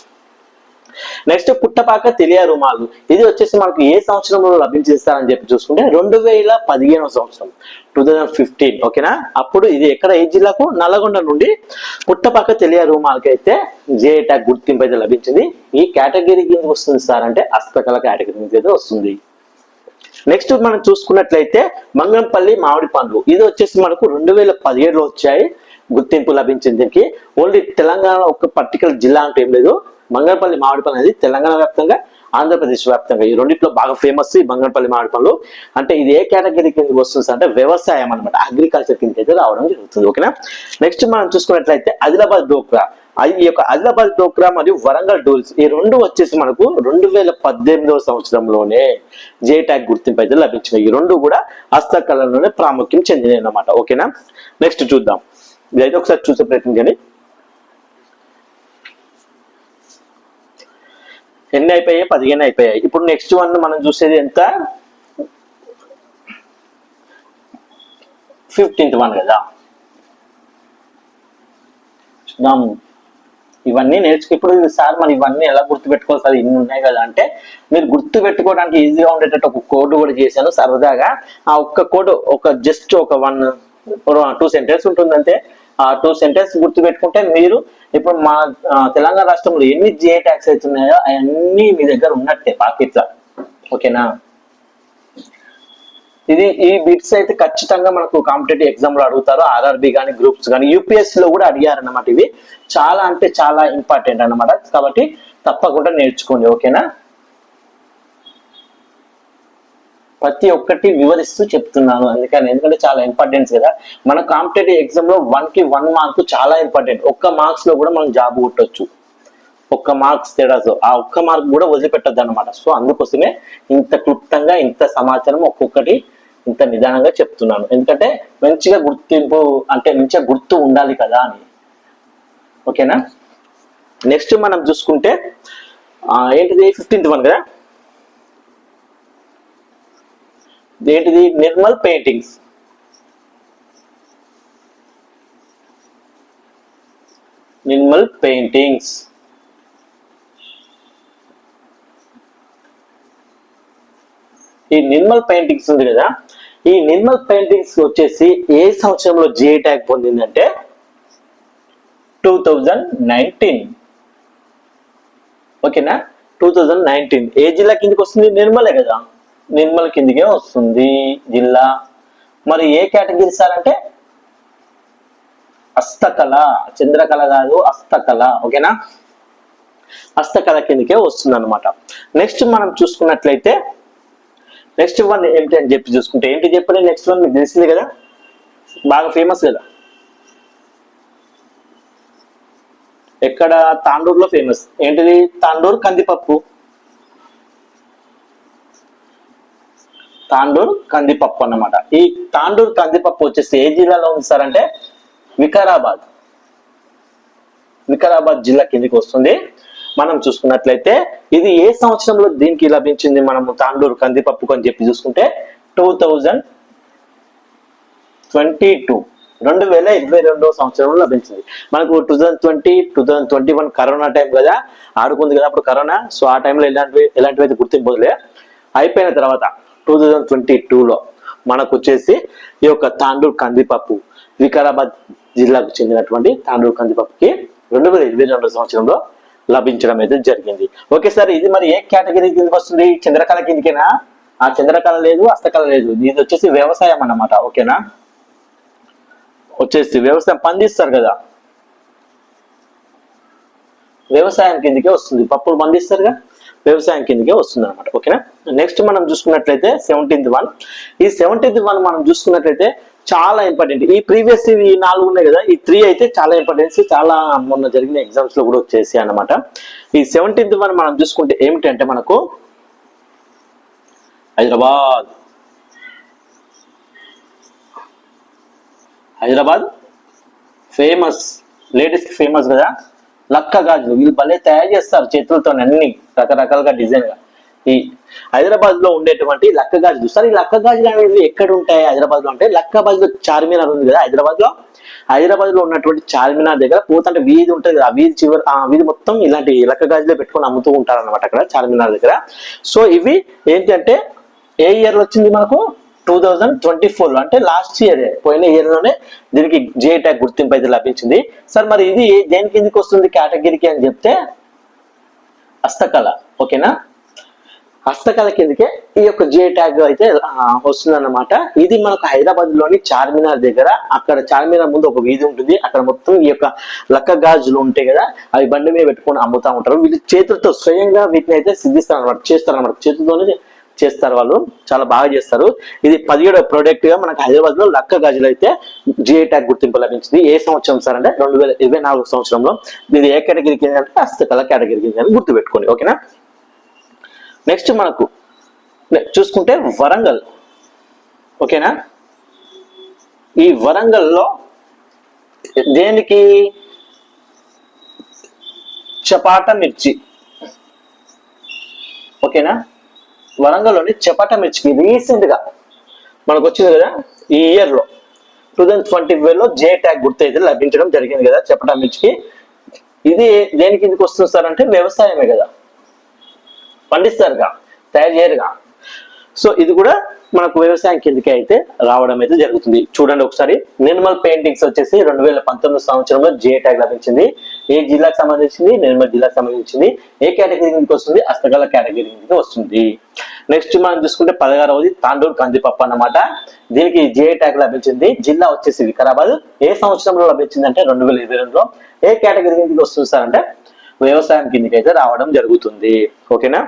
నెక్స్ట్ పుట్టపాక తెలియ రుమాలు. ఇది వచ్చేసి మనకు ఏ సంవత్సరంలో లభించేస్తారని చెప్పి చూసుకుంటే 2015 సంవత్సరం 2015. ఓకేనా. అప్పుడు ఇది ఎక్కడ? ఏ జిల్లాకు? నల్లగొండ నుండి పుట్టపాక తెలియ రుమాలకి అయితే జే ట్యాగ్ గుర్తింపు అయితే లభించింది. ఈ కేటగిరీ కిందకి వస్తుంది సార్ అంటే హస్తకళ కేటగిరీ కిందకి అయితే వస్తుంది. నెక్స్ట్ మనం చూసుకున్నట్లయితే మంగంపల్లి మామిడి పండ్లు. ఇది వచ్చేసి మనకు 2017లో వచ్చాయి, గుర్తింపు లభించింది. దీనికి ఓన్లీ తెలంగాణ ఒక పర్టికులర్ జిల్లా అంటే ఏం లేదు. బంగారపల్లి మామిడి పళ్ళు అనేది తెలంగాణ వ్యాప్తంగా, ఆంధ్రప్రదేశ్ వ్యాప్తంగా ఈ రెండిట్లో బాగా ఫేమస్ ఈ బంగారపల్లి మామిడి పళ్ళు. అంటే ఇది ఏ కేటగిరీ కిందకి వస్తుంది అంటే వ్యవసాయం అనమాట, అగ్రికల్చర్ కిందకి అయితే రావడం జరుగుతుంది. ఓకేనా. నెక్స్ట్ మనం చూసుకున్నట్లయితే ఆదిలాబాద్ డోక్రా. ఈ యొక్క ఆదిలాబాద్ డోక్రా మరియు వరంగల్ డోల్స్ ఈ రెండు వచ్చేసి మనకు 2018 సంవత్సరంలోనే జే ట్యాగ్ గుర్తింపు అయితే లభించినాయి. ఈ రెండు కూడా హస్తకళలోనే ప్రాముఖ్యం చెందినాయి అన్నమాట. ఓకేనా. నెక్స్ట్ చూద్దాం. ఇదైతే ఒకసారి చూసే ప్రయత్నం చేయండి. ఎన్ని అయిపోయాయి? 15 అయిపోయాయి. ఇప్పుడు నెక్స్ట్ వన్ మనం చూసేది ఎంత? 15th వన్ కదా. చూద్దాం. ఇవన్నీ నేర్చుకు ఇప్పుడు సార్ మరి ఇవన్నీ ఎలా గుర్తుపెట్టుకోవాలి సార్, ఇన్ని ఉన్నాయి కదా అంటే మీరు గుర్తు పెట్టుకోవడానికి ఈజీగా ఉండేటట్టు ఒక కోడ్ కూడా చేశాను సరదాగా. ఆ ఒక్క కోడ్ జస్ట్ ఒక 1-2 సెంటెన్స్ ఉంటుంది అంతే. ఆ 2 సెంటెన్స్ గుర్తు పెట్టుకుంటే మీరు ఇప్పుడు మా తెలంగాణ రాష్ట్రంలో ఎన్ని జే ట్యాక్స్ అవుతున్నాయో అవన్నీ మీ దగ్గర ఉన్నట్టే పాకెట్స్. ఓకేనా. ఈ బిట్స్ అయితే ఖచ్చితంగా మనకు కాంపిటేటివ్ ఎగ్జామ్ లో అడుగుతారు. ఆర్ఆర్బి కానీ గ్రూప్స్ కానీ యూపీఎస్సీ లో కూడా అడిగారన్నమాట. ఇవి చాలా అంటే చాలా ఇంపార్టెంట్ అన్నమాట. కాబట్టి తప్పకుండా నేర్చుకోండి. ఓకేనా. ప్రతి ఒక్కటి వివరిస్తూ చెప్తున్నాను అందుకని, ఎందుకంటే చాలా ఇంపార్టెంట్ కదా. మన కాంపిటేటివ్ ఎగ్జామ్ లో 1కి 1 మార్క్ చాలా ఇంపార్టెంట్. ఒక్క మార్క్స్ లో కూడా మనం జాబ్ కొట్టొచ్చు. ఒక్క మార్క్స్ తేడాతో ఆ ఒక్క మార్క్ కూడా వదిలిపెట్టద్దు అనమాట. సో అందుకోసమే ఇంత క్లుప్తంగా ఇంత సమాచారం ఒక్కొక్కటి ఇంత నిదానంగా చెప్తున్నాను, ఎందుకంటే మంచిగా గుర్తింపు అంటే మంచిగా గుర్తు ఉండాలి కదా అని. ఓకేనా. నెక్స్ట్ మనం చూసుకుంటే ఏంటిది 15th వన్ కదా, ఏంటిది నిర్మల్ పెయింటింగ్స్. నిర్మల్ పెయింటింగ్స్ ఈ నిర్మల్ పెయింటింగ్స్ ఉంది కదా, ఈ నిర్మల్ పెయింటింగ్స్ వచ్చేసి ఏ సంవత్సరంలో జిఐ ట్యాగ్ పొందిందంటే 2019. ఓకేనా. 2019 ఏ జిల్లా కిందకి వస్తుంది? నిర్మలే కదా, నిర్మల్ కిందికే వస్తుంది జిల్లా. మరి ఏ కేటగిరీ సార్ అంటే హస్తకళ, చంద్రకళ కాదు హస్తకళ. ఓకేనా, హస్తకళ కిందకే వస్తుంది అనమాట. నెక్స్ట్ మనం చూసుకున్నట్లయితే నెక్స్ట్ వన్ ఏంటి అని చెప్పి చూసుకుంటే ఏంటి చెప్పండి. నెక్స్ట్ వన్ మీకు తెలిసింది కదా, బాగా ఫేమస్ కదా, ఎక్కడ? తాండూరులో ఫేమస్. ఏంటిది? తాండూరు కందిపప్పు. తాండూరు కందిపప్పు అన్నమాట. ఈ తాండూరు కందిపప్పు వచ్చేసి ఏ జిల్లాలో ఉంది సార్ అంటే వికారాబాద్. వికారాబాద్ జిల్లా కిందికి వస్తుంది. మనం చూసుకున్నట్లయితే ఇది ఏ సంవత్సరంలో దీనికి లభించింది? మనము తాండూరు కందిపప్పు అని చెప్పి చూసుకుంటే 2022 2022 సంవత్సరంలో లభించింది. మనకు 2020 2021 కరోనా టైం కదా, ఆడుకుంది కదా అప్పుడు కరోనా. సో ఆ టైంలో ఎలాంటివైతే గుర్తింపు అయిపోయిన తర్వాత 2022లో మనకు వచ్చేసి ఈ యొక్క తాండూరు కందిపప్పు వికారాబాద్ జిల్లాకు చెందినటువంటి తాండూరు కందిపప్పుకి 2022 సంవత్సరంలో లభించడం అయితే జరిగింది. ఓకే సార్, ఇది మరి ఏ కేటగిరీ కిందకి వస్తుంది? చంద్రకళ కిందకేనా? ఆ చంద్రకళ లేదు, హస్తకళ లేదు, ఇది వచ్చేసి వ్యవసాయం అన్నమాట. ఓకేనా, వచ్చేసి వ్యవసాయం పండిస్తారు కదా, వ్యవసాయం కిందకే వస్తుంది. పప్పులు పండిస్తారుగా, వ్యవసాయం కిందకే వస్తుంది అనమాట. ఓకేనా. నెక్స్ట్ మనం చూసుకున్నట్లయితే 17th వన్. ఈ 17th వన్ మనం చూసుకున్నట్లయితే చాలా ఇంపార్టెంట్. ఈ ప్రీవియస్ ఈ 4 ఉన్నాయి కదా, ఈ 3 అయితే చాలా ఇంపార్టెన్స్, చాలా మొన్న జరిగిన ఎగ్జామ్స్ లో కూడా వచ్చేసి అన్నమాట. ఈ 17th వన్ మనం చూసుకుంటే ఏమిటంటే మనకు హైదరాబాద్ ఫేమస్, లేడీస్ ఫేమస్ కదా, లక్క గాజులు. వీళ్ళు భలే తయారు చేస్తారు చేతులతో అన్ని రకరకాలుగా డిజైన్ గా. ఈ హైదరాబాద్ లో ఉండేటువంటి లక్క గాజులు. సార్ ఈ లక్క గాజులు అనేవి ఎక్కడ ఉంటాయి హైదరాబాద్ లో అంటే, లక్కాబాద్ లో చార్మినార్ ఉంది కదా హైదరాబాద్ లో, హైదరాబాద్ లో ఉన్నటువంటి చార్మినార్ దగ్గర పోతుంటే వీధి ఉంటుంది కదా, ఆ వీధి చివరి ఆ వీధి మొత్తం ఇలాంటి లక్క గాజులే పెట్టుకొని అమ్ముతూ ఉంటారు అనమాట అక్కడ చార్మినార్ దగ్గర. సో ఇవి ఏంటి అంటే ఏ ఇయర్ లో వచ్చింది మనకు? 2024 అంటే లాస్ట్ ఇయర్, పోయిన ఇయర్ లోనే దీనికి జిఐ ట్యాగ్ గుర్తింపు అయితే లభించింది. సార్ మరి ఇది దేని కిందకి వస్తుంది కేటగిరీకి అని చెప్తే హస్తకళ. ఓకేనా, హస్తకళ కిందకే ఈ యొక్క జిఐ ట్యాగ్ అయితే వస్తుంది అన్నమాట. ఇది మనకు హైదరాబాద్ లోని చార్మినార్ దగ్గర, అక్కడ చార్మినార్ ముందు ఒక వీధి ఉంటుంది, అక్కడ మొత్తం ఈ యొక్క లక్క గాజులు ఉంటాయి కదా, అవి బండి మీద పెట్టుకొని అమ్ముతా ఉంటారు. వీళ్ళు చేతులతో స్వయంగా వీటిని అయితే సిద్ధిస్తారు అనమాట, చేస్తారు అనమాట, చేతులతోనే చేస్తారు వాళ్ళు, చాలా బాగా చేస్తారు. ఇది 17వ ప్రోడక్ట్ గా మనకు హైదరాబాద్ లో లక్క గాజులు అయితే జిఐ ట్యాగ్ గుర్తింపు లభించింది. ఏ సంవత్సరం సార్ అంటే 2024 సంవత్సరంలో. ఇది ఏ కేటగిరీ కింద అంటే హస్తకళ కేటగిరీ కింద గుర్తు పెట్టుకోండి. ఓకేనా. నెక్స్ట్ మనకు చూసుకుంటే వరంగల్. ఓకేనా, ఈ వరంగల్లో దేనికి? చపాట మిర్చి. ఓకేనా, వరంగల్లోని చపాట మిర్చికి రీసెంట్ గా మనకు వచ్చింది కదా ఈ ఇయర్ లో 2025లో జిఐ ట్యాగ్ గుర్తు అయితే లభించడం జరిగింది కదా చపాట మిర్చికి. ఇది దేనికి కిందకి వస్తుంది సార్ అంటే వ్యవసాయమే కదా, పండిస్తారుగా, తయారు చేయరుగా. సో ఇది కూడా మనకు వ్యవసాయం కిందకి అయితే రావడం అయితే జరుగుతుంది. చూడండి ఒకసారి, నిర్మల్ పెయింటింగ్స్ వచ్చేసి 2019 సంవత్సరంలో జిఐ ట్యాగ్ లభించింది. ఏ జిల్లాకు సంబంధించింది? నిర్మల్ జిల్లాకు సంబంధించింది. ఏ కేటగిరీ కిందకి వస్తుంది? హస్తకళ కేటగిరీ కిందకి వస్తుంది. నెక్స్ట్ మనం చూసుకుంటే 16వది తాండూరు కందిపప్పు అన్నమాట. దీనికి జిఐ ట్యాగ్ లభించింది. జిల్లా వచ్చేసి వికారాబాద్. ఏ సంవత్సరంలో లభించింది అంటే 2022లో. ఏ కేటగిరీ కిందకి వస్తుంది సార్ అంటే వ్యవసాయం కిందకి అయితే రావడం జరుగుతుంది. ఓకేనా.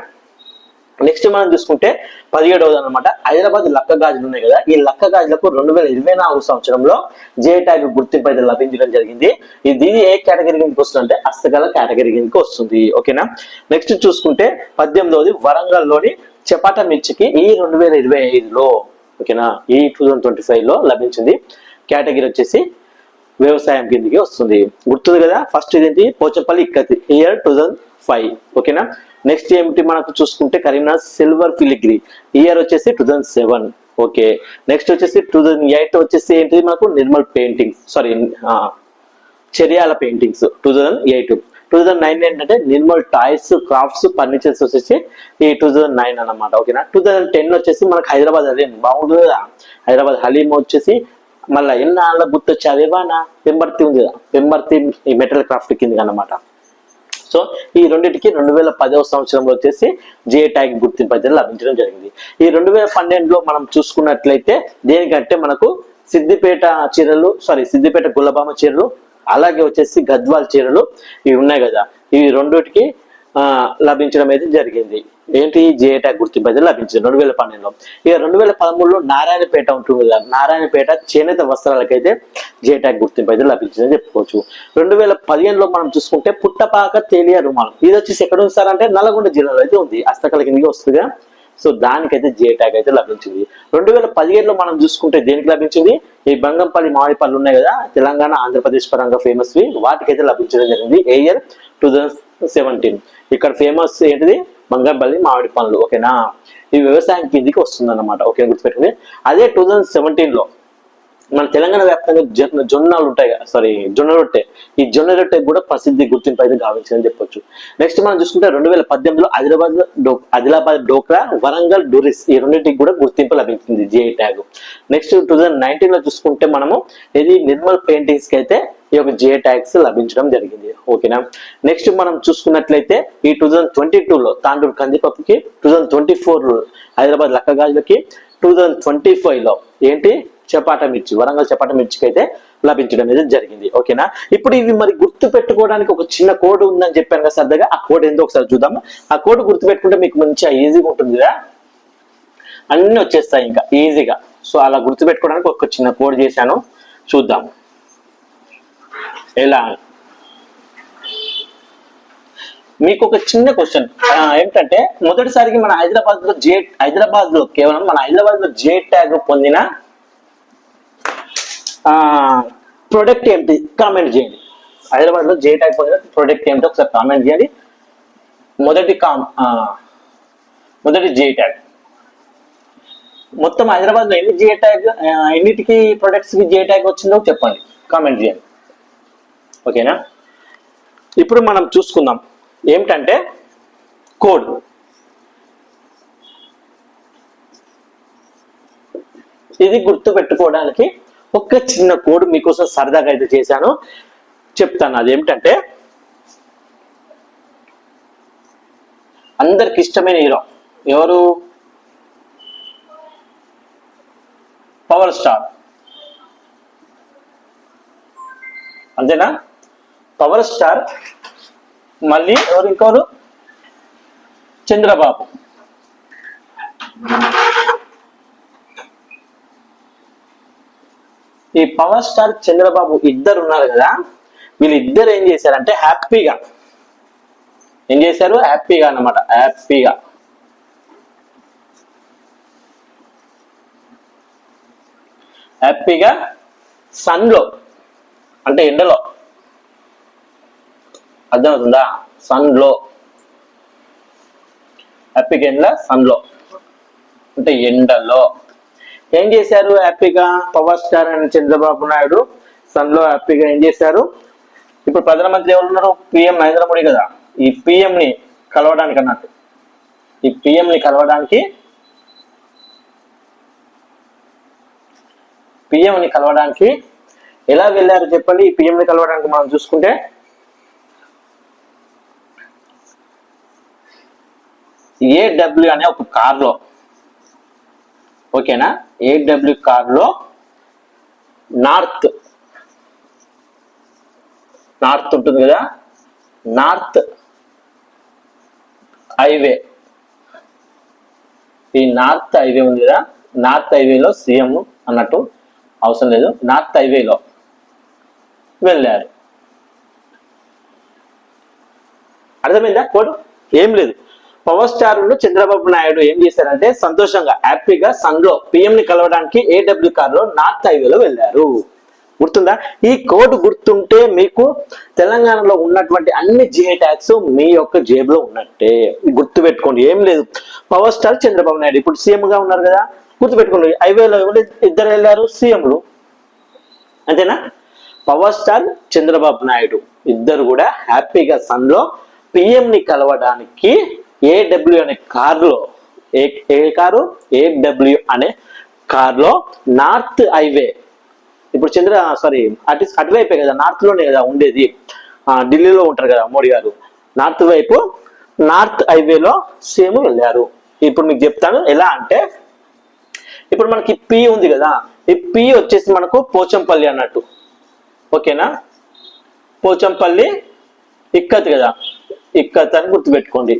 నెక్స్ట్ మనం చూసుకుంటే 17వ అనమాట హైదరాబాద్ లక్క గాజులు ఉన్నాయి కదా, ఈ లక్క గాజులకు 2024 సంవత్సరంలో జే ట్యాగ్ గుర్తింపు అయితే లభించడం జరిగింది. ఇది ఏ కేటగిరీ కిందకి వస్తుంది అంటే హస్తకళ కేటగిరీ కిందకి వస్తుంది. ఓకేనా. నెక్స్ట్ చూసుకుంటే 18వది వరంగల్లోని చపాట మిర్చికి ఈ 2025లో ఓకేనా ఈ 2025 లో లభించింది. కేటగిరీ వచ్చేసి వ్యవసాయం కిందకి వస్తుంది. గుర్తుంది కదా. ఫస్ట్ ఇదేంటి పోచంపల్లి ఇక్కతి ఇయర్ 2005. ఓకేనా. నెక్స్ట్ ఏమిటి మనకు చూసుకుంటే కరీంనగర్ సిల్వర్ ఫిలిగ్రీ ఇయర్ వచ్చేసి 2007. ఓకే. నెక్స్ట్ వచ్చేసి 2008 వచ్చేసి ఏంటిది మనకు నిర్మల్ పెయింటింగ్ చెరియాల పెయింటింగ్స్ 2008. 2009 ఏంటంటే నిర్మల్ టాయ్స్ క్రాఫ్ట్స్ ఫర్నిచర్స్ వచ్చేసి ఈ 2009 అన్నమాట. ఓకేనా. 2010 వచ్చేసి మనకు హైదరాబాద్ హలీం బాగుంటుంది కదా, హైదరాబాద్ హలీం వచ్చేసి మళ్ళీ ఎన్నాళ్ళ గుర్తొచ్చి అదేవానా పెంబర్తి ఉంది కదా, పెంబర్తి ఈ మెటల్ క్రాఫ్ట్ కింద అన్నమాట. సో ఈ రెండింటికి 2010వ సంవత్సరంలో వచ్చేసి జే ట్యాగ్ గుర్తింపు అయితే లభించడం జరిగింది. ఈ 2012లో మనం చూసుకున్నట్లయితే దేనికంటే మనకు సిద్దిపేట గుల్లబామ చీరలు అలాగే వచ్చేసి గద్వాల్ చీరలు ఇవి ఉన్నాయి కదా, ఇవి రెండుటికి లభించడం అయితే జరిగింది. ఏంటి జే ట్యాగ్ గుర్తింపు అయితే లభించింది 2012లో. ఇక 2013లో నారాయణపేట ఉంటుంది కదా, నారాయణపేట చేనేత వస్త్రాలకైతే జే ట్యాగ్ గుర్తింపు అయితే లభించిందని చెప్పుకోవచ్చు. 2015లో మనం చూసుకుంటే పుట్టపాక తేలియా రుమాలు ఇది వచ్చేసి ఎక్కడ ఉంది సార్ అంటే నల్గొండ జిల్లాలో అయితే ఉంది, హస్తకళ కిందకి వస్తుందిగా. సో దానికైతే జే ట్యాగ్ అయితే లభించింది. 2017లో మనం చూసుకుంటే దేనికి లభించింది, ఈ బంగంపల్లి మామిడి పళ్ళు ఉన్నాయి కదా, తెలంగాణ ఆంధ్రప్రదేశ్ పరంగా ఫేమస్ వాటికైతే లభించడం జరిగింది. ఇయర్ 2017. ఇక్కడ ఫేమస్ ఏంటిది బంగంపల్లి మామిడి పండ్లు. ఓకేనా. ఈ వ్యవసాయం కిందికి వస్తుంది అన్నమాట. ఓకే గుర్తుపెట్టుకుని. అదే 2017లో మన తెలంగాణ వ్యాప్తంగా జొన్నలు ఉంటాయి కదా, జొన్న రొట్టె, ఈ జొన్న రొట్టె కూడా ప్రసిద్ధి గుర్తింపు అయితే గావించిందని చెప్పొచ్చు. నెక్స్ట్ మనం చూసుకుంటే 2018లో ఆదిలాబాద్ డోక్రా వరంగల్ డూరిస్ ఈ రెండింటికి కూడా గుర్తింపు లభించింది జే ట్యాగ్. నెక్స్ట్ 2019లో చూసుకుంటే మనము ఇది నిర్మల్ పెయింటింగ్స్ కి అయితే ఈ యొక్క జే ట్యాగ్స్ లభించడం జరిగింది. ఓకేనా. నెక్స్ట్ మనం చూసుకున్నట్లయితే ఈ 2022లో తాండూరు కందిపప్పుకి, 2024లో హైదరాబాద్ లక్క గాజులకి, 2025లో ఏంటి చపాట మిర్చి వరంగల్ చపాట మిర్చికి అయితే లభించడం అనేది జరిగింది. ఓకేనా. ఇప్పుడు ఇవి మరి గుర్తు పెట్టుకోవడానికి ఒక చిన్న కోడ్ ఉందని చెప్పాను కదా సరదాగా, ఆ కోడ్ ఏందో ఒకసారి చూద్దాము. ఆ కోడ్ గుర్తు పెట్టుకుంటే మీకు మంచిగా ఈజీగా ఉంటుంది కదా, అన్ని వచ్చేస్తాయి ఇంకా ఈజీగా. సో అలా గుర్తు పెట్టుకోవడానికి ఒక చిన్న కోడ్ చేశాను, చూద్దాం ఎలా. మీకు ఒక చిన్న క్వశ్చన్ ఏమిటంటే మొదటిసారికి మన హైదరాబాద్ లో కేవలం మన హైదరాబాద్ లో జే ట్యాగ్ పొందిన ప్రొడక్ట్ ఏంటి కామెంట్ చేయండి. హైదరాబాద్ లో జే ట్యాగ్ పొందిన ప్రొడక్ట్ ఏంటో ఒకసారి కామెంట్ చేయండి. మొదటి జే ట్యాగ్ మొత్తం హైదరాబాద్ లో ఎన్ని జే ట్యాగ్ ఎన్నిటికి ప్రొడక్ట్స్ కి జే ట్యాగ్ వచ్చిందో చెప్పండి, కామెంట్ చేయండి. ఓకేనా. ఇప్పుడు మనం చూసుకుందాం ఏమిటంటే కోడ్. ఇది గుర్తు పెట్టుకోవడానికి ఒక చిన్న కోడ్ మీకోసం సరదాగా అయితే చేశాను, చెప్తాను. అదేమిటంటే అందరికి ఇష్టమైన హీరో ఎవరు, పవర్ స్టార్. అంతేనా. పవర్ స్టార్, మళ్ళీ ఇంకోరు చంద్రబాబు. ఈ పవర్ స్టార్ చంద్రబాబు ఇద్దరు ఉన్నారు కదా, వీళ్ళిద్దరు ఏం చేశారంటే హ్యాపీగా అన్నమాట, హ్యాపీగా సన్ లో అంటే ఎండలో, అర్థమవుతుందా, సన్ లో హ్యాపీగా సన్ లో అంటే ఎండలో ఏం చేశారు హ్యాపీగా power star and Chandrababu Naidu sun లో హ్యాపీగా ఏం చేశారు. ఇప్పుడు ప్రధానమంత్రి ఎవరున్నారు, పిఎం నరేంద్ర మోడీ కదా, ఈ పిఎం ని కలవడానికి అన్నట్టు, ఈ పిఎం ని కలవడానికి ఎలా వెళ్ళారు చెప్పండి. ఈ పిఎం ని కలవడానికి మనం చూసుకుంటే ఏడబ్ల్యూ అనే ఒక కార్లో, ఓకేనా, ఏడబ్ల్యూ కార్లో నార్త్ ఉంటుంది కదా, నార్త్ హైవే ఈ నార్త్ హైవే ఉంది కదా, నార్త్ హైవేలో సీఎం అన్నట్టు అవసరం లేదు, నార్త్ హైవేలో వెళ్ళారు. అర్థమైందా కోడ్? ఏం లేదు, పవర్ స్టార్ చంద్రబాబు నాయుడు ఏం చేశారంటే సంతోషంగా హ్యాపీగా సన్ లో పిఎం ని కలవడానికి ఏడబ్ల్యూ కార్ లో నార్త్ హైవేలో వెళ్ళారు. గుర్తుందా? ఈ కోడ్ గుర్తుంటే మీకు తెలంగాణలో ఉన్నటువంటి అన్ని జిఐ ట్యాగ్స్ మీ యొక్క జేబులో ఉన్నట్టే. గుర్తు పెట్టుకోండి, ఏం లేదు, పవర్ స్టార్ చంద్రబాబు నాయుడు ఇప్పుడు సీఎం గా ఉన్నారు కదా, గుర్తు పెట్టుకోండి. హైవేలో ఇద్దరు వెళ్ళారు సీఎంలు, అంతేనా? పవర్ స్టార్ చంద్రబాబు నాయుడు ఇద్దరు కూడా హ్యాపీగా సన్ లో పిఎం ని కలవడానికి ఏడబ్ల్యూ అనే కారులో, ఏ కారు? ఏడబ్ల్యూ అనే కారులో నార్త్ హైవే, ఇప్పుడు అటువైపే కదా, నార్త్ లోనే కదా ఉండేది, ఢిల్లీలో ఉంటారు కదా మోడీ గారు, నార్త్ వైపు నార్త్ హైవేలో సేమ్ వెళ్ళారు. ఇప్పుడు మీకు చెప్తాను ఎలా అంటే, ఇప్పుడు మనకి పి ఉంది కదా, ఈ పి వచ్చేసి మనకు పోచంపల్లి అన్నట్టు, ఓకేనా? పోచంపల్లి ఇక్కత్ కదా, ఇక్కత్ అని గుర్తుపెట్టుకోండి,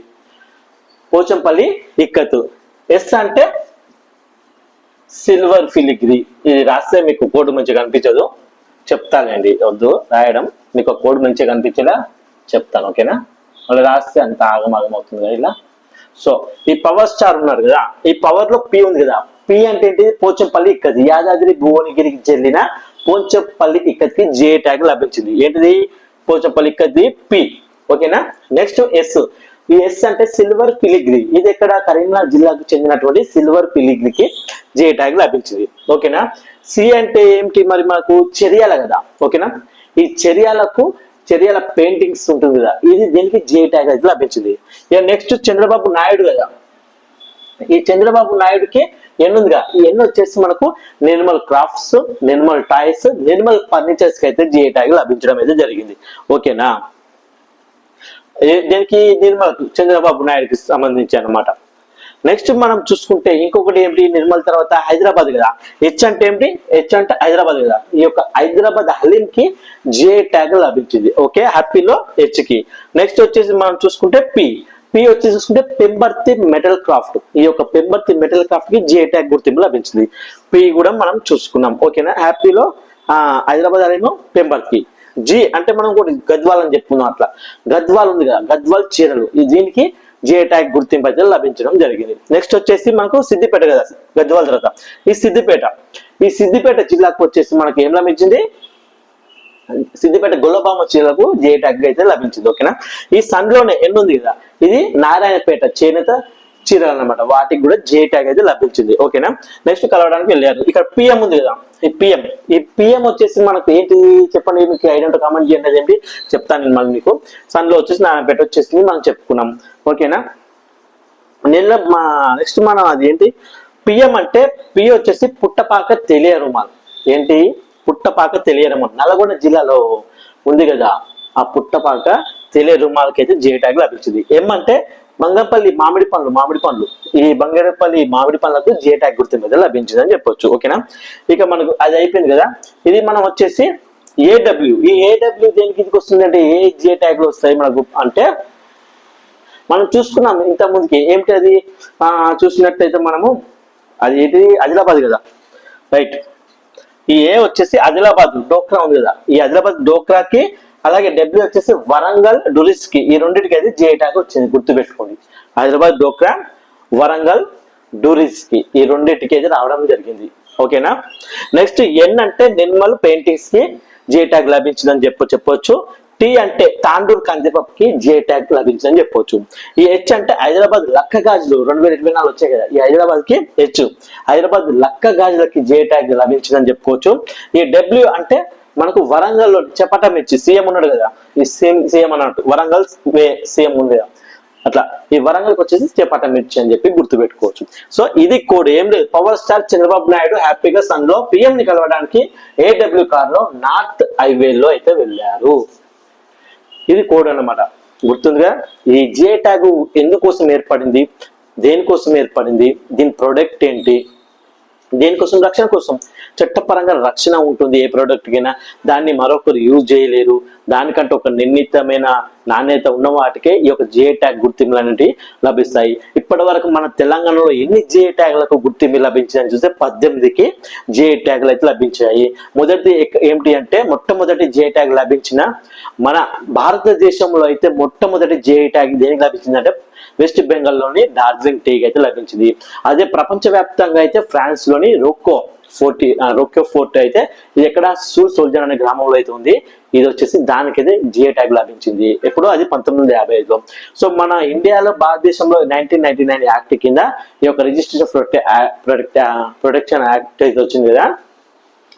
పోచంపల్లి ఇక్కత్. ఎస్ అంటే సిల్వర్ ఫిలిగ్రీ. ఇది రాస్తే మీకు కోడ్ మంచిగా కనిపించదు, చెప్తానండి, వద్దు రాయడం, మీకు కోడ్ మంచిగా కనిపించేలా చెప్తాను, ఓకేనా? వాళ్ళు రాస్తే అంత ఆగమాగం అవుతుంది కదా ఇలా. సో ఈ పవర్ స్టార్ ఉన్నారు కదా, ఈ పవర్ లో పి ఉంది కదా, పి అంటే ఏంటి? పోచంపల్లి ఇక్కత్, యాదాద్రి భువనగిరికి చెల్లిన పోచంపల్లి ఇక్కత్కి జే ట్యాగ్ లభించింది. ఏంటిది? పోచంపల్లి ఇక్కత్ది పి, ఓకేనా? నెక్స్ట్ ఎస్, ఈ ఎస్ అంటే సిల్వర్ ఫిలిగ్రీ, ఇది ఎక్కడ? కరీంనగర్ జిల్లాకు చెందినటువంటి సిల్వర్ ఫిలిగ్రీకి జే ట్యాగ్ లభించింది, ఓకేనా? సి అంటే ఏంటి? మరి మనకు చర్యాల కదా, ఓకేనా? ఈ చర్యాల పెయింటింగ్స్ ఉంటుంది కదా, ఇది దీనికి జే ట్యాగ్ అయితే లభించింది. ఇక నెక్స్ట్ చంద్రబాబు నాయుడు కదా, ఈ చంద్రబాబు నాయుడుకి ఎన్ ఉందిగా, ఈ ఎన్ వచ్చేసి మనకు Nirmal crafts, Nirmal toys, Nirmal furnitures కి అయితే జే ట్యాగ్ లభించడం అయితే జరిగింది, ఓకేనా? దీనికి నిర్మల్ చంద్రబాబు నాయుడుకి సంబంధించి అన్నమాట. నెక్స్ట్ మనం చూసుకుంటే ఇంకొకటి ఏమిటి? నిర్మల్ తర్వాత హైదరాబాద్ కదా, హెచ్ అంటే ఏమిటి? హెచ్ అంటే హైదరాబాద్ కదా, ఈ యొక్క హైదరాబాద్ హలీం కి జే ట్యాగ్ లభించింది, ఓకే? హ్యాపీలో హెచ్ కి. నెక్స్ట్ వచ్చేసి మనం చూసుకుంటే పి వచ్చి చూసుకుంటే పెంబర్తి మెటల్ క్రాఫ్ట్, ఈ యొక్క పెంబర్తి మెటల్ క్రాఫ్ట్ కి జే ట్యాగ్ గుర్తింపు లభించింది. పి కూడా మనం చూసుకున్నాం, ఓకేనా? హ్యాపీలో హైదరాబాద్ హలీం పెంబర్తి. జి అంటే మనం కూడా గద్వాల్ అని చెప్పుకున్నాం, అట్లా గద్వాల్ ఉంది కదా, గద్వాల్ చీరలు, దీనికి జే ట్యాగ్ గుర్తింపు అయితే లభించడం జరిగింది. నెక్స్ట్ వచ్చేసి మనకు సిద్దిపేట కదా, గద్వాల్ తర్వాత ఈ సిద్దిపేట జిల్లాకు వచ్చేసి మనకి ఏం లభించింది? సిద్దిపేట గొల్లబామ చీరలకు జే ట్యాగ్ అయితే లభించింది, ఓకేనా? ఈ సన్ లోనే ఎన్ని ఉంది కదా, ఇది నారాయణపేట చేనేత చీరలు అన్నమాట, వాటికి కూడా జే ట్యాగ్ అయితే లభించింది, ఓకేనా? నెక్స్ట్ కలవడానికి వెళ్ళారు. ఇక్కడ పిఎం ఉంది కదా, ఈ పిఎం వచ్చేసి మనకు ఏంటి చెప్పండి, మీకు ఐడెంటిటీ కామెంట్ చేయండి, ఏంటి చెప్తాను నేను మళ్ళీ మీకు. సన్ లో వచ్చేసి నారాయణపేట వచ్చేసి మనం చెప్పుకున్నాం, ఓకేనా? నెక్స్ట్ మనం అది ఏంటి? పిఎం అంటే పి వచ్చేసి పుట్టపాక తెలియరుమాల్. ఏంటి? పుట్టపాక తెలియరుమాల్ నల్గొండ జిల్లాలో ఉంది కదా, ఆ పుట్టపాక తెలియరుమాల్కి అయితే జే ట్యాగ్ లభించింది. ఎం అంటే బంగంపల్లి మామిడి పండ్లు, ఈ బంగారపల్లి మామిడి పండ్లకు జే ట్యాగ్ గుర్తింపు అయితే లభించింది అని చెప్పొచ్చు, ఓకేనా? ఇక మనకు అది అయిపోయింది కదా, ఇది మనం వచ్చేసి ఏడబ్ల్యూ. ఈ ఏడబ్ల్యూ దేనికి ఇది వస్తుంది అంటే, ఏ జే ట్యాగ్లు వస్తాయి మనకు అంటే, మనం చూసుకున్నాం ఇంత ముందుకి ఏమిటి అది చూసినట్టయితే మనము, అది ఏంటి? ఆదిలాబాద్ కదా, రైట్. ఈ ఏ వచ్చేసి ఆదిలాబాద్ డోక్రా ఉంది కదా, ఈ ఆదిలాబాద్ డోక్రాకి, అలాగే డబ్ల్యూ వచ్చేసి వరంగల్ డురిస్ కి, ఈ రెండింటికి అయితే జే ట్యాగ్ వచ్చింది, గుర్తుపెట్టుకోండి. హైదరాబాద్ డోక్రా, వరంగల్ డురిస్ కి, ఈ రెండింటికి అయితే రావడం జరిగింది, ఓకేనా? నెక్స్ట్ ఎన్ అంటే నిర్మల్ పెయింటింగ్స్ కి జే ట్యాగ్ లభించిందని చెప్పొచ్చు. టీ అంటే తాండూర్ కందిపప్పుకి జే ట్యాగ్ లభించిందని చెప్పొచ్చు. ఈ హెచ్ అంటే హైదరాబాద్ లక్క గాజులు 2024 వచ్చాయి కదా, ఈ హైదరాబాద్ కి హెచ్, హైదరాబాద్ లక్క గాజులకి జే ట్యాగ్ లభించిందని చెప్పుకోవచ్చు. ఈ డబ్ల్యూ అంటే మనకు వరంగల్ లో చెప్పటమిర్చి సీఎం ఉన్నాడు కదా, ఈ సీఎం అన్నట్టు వరంగల్ సీఎం ఉంది కదా, అట్లా ఈ వరంగల్కి వచ్చేసి చెప్పటమిర్చి అని చెప్పి గుర్తుపెట్టుకోవచ్చు. సో ఇది కోడ్, ఏం లేదు, పవర్ స్టార్ చంద్రబాబు నాయుడు హ్యాపీగా సన్ లో పిఎం ని కలవడానికి ఏడబ్ల్యూ కార్ లో నార్త్ హైవేలో అయితే వెళ్ళారు. ఇది కోడ్ అన్నమాట, గుర్తుందిగా? ఈ జే ట్యాగ్ ఎందుకోసం ఏర్పడింది, దేనికోసం ఏర్పడింది, దీని ప్రొడక్ట్ ఏంటి, దేనికోసం? రక్షణ కోసం. చట్టపరంగా రక్షణ ఉంటుంది ఏ ప్రోడక్ట్ కైనా. దాన్ని మరొకరు యూజ్ చేయలేరు. దానికంటే ఒక నిర్ణీతమైన నాణ్యత ఉన్న వాటికే ఈ యొక్క జిఐ ట్యాగ్ గుర్తింపులు అనేవి లభిస్తాయి. ఇప్పటి వరకు మన తెలంగాణలో ఎన్ని జిఐ ట్యాగ్లకు గుర్తింపు లభించాయని చూస్తే 18కి జిఐ ట్యాగ్లు అయితే లభించాయి. మొదటి ఏమిటి అంటే మొట్టమొదటి జిఐ ట్యాగ్ లభించిన మన భారతదేశంలో అయితే మొట్టమొదటి జిఐ ట్యాగ్ దేనికి లభించిందంటే వెస్ట్ బెంగాల్లోని డార్జిలింగ్ టీకి అయితే లభించింది. అదే ప్రపంచవ్యాప్తంగా అయితే ఫ్రాన్స్ లోని రోక్కో ఫోర్ట్ అయితే ఇది ఎక్కడ సోల్జర్ అనే గ్రామంలో అయితే ఉంది. ఇది వచ్చేసి దానికైతే జిఐ ట్యాగ్ లభించింది. ఎప్పుడు? అది 1955లో. సో మన ఇండియాలో భారతదేశంలో 1999 యాక్ట్ కింద ఈ యొక్క రిజిస్ట్రేషన్ ప్రొటెక్షన్ యాక్ట్ అయితే వచ్చింది కదా.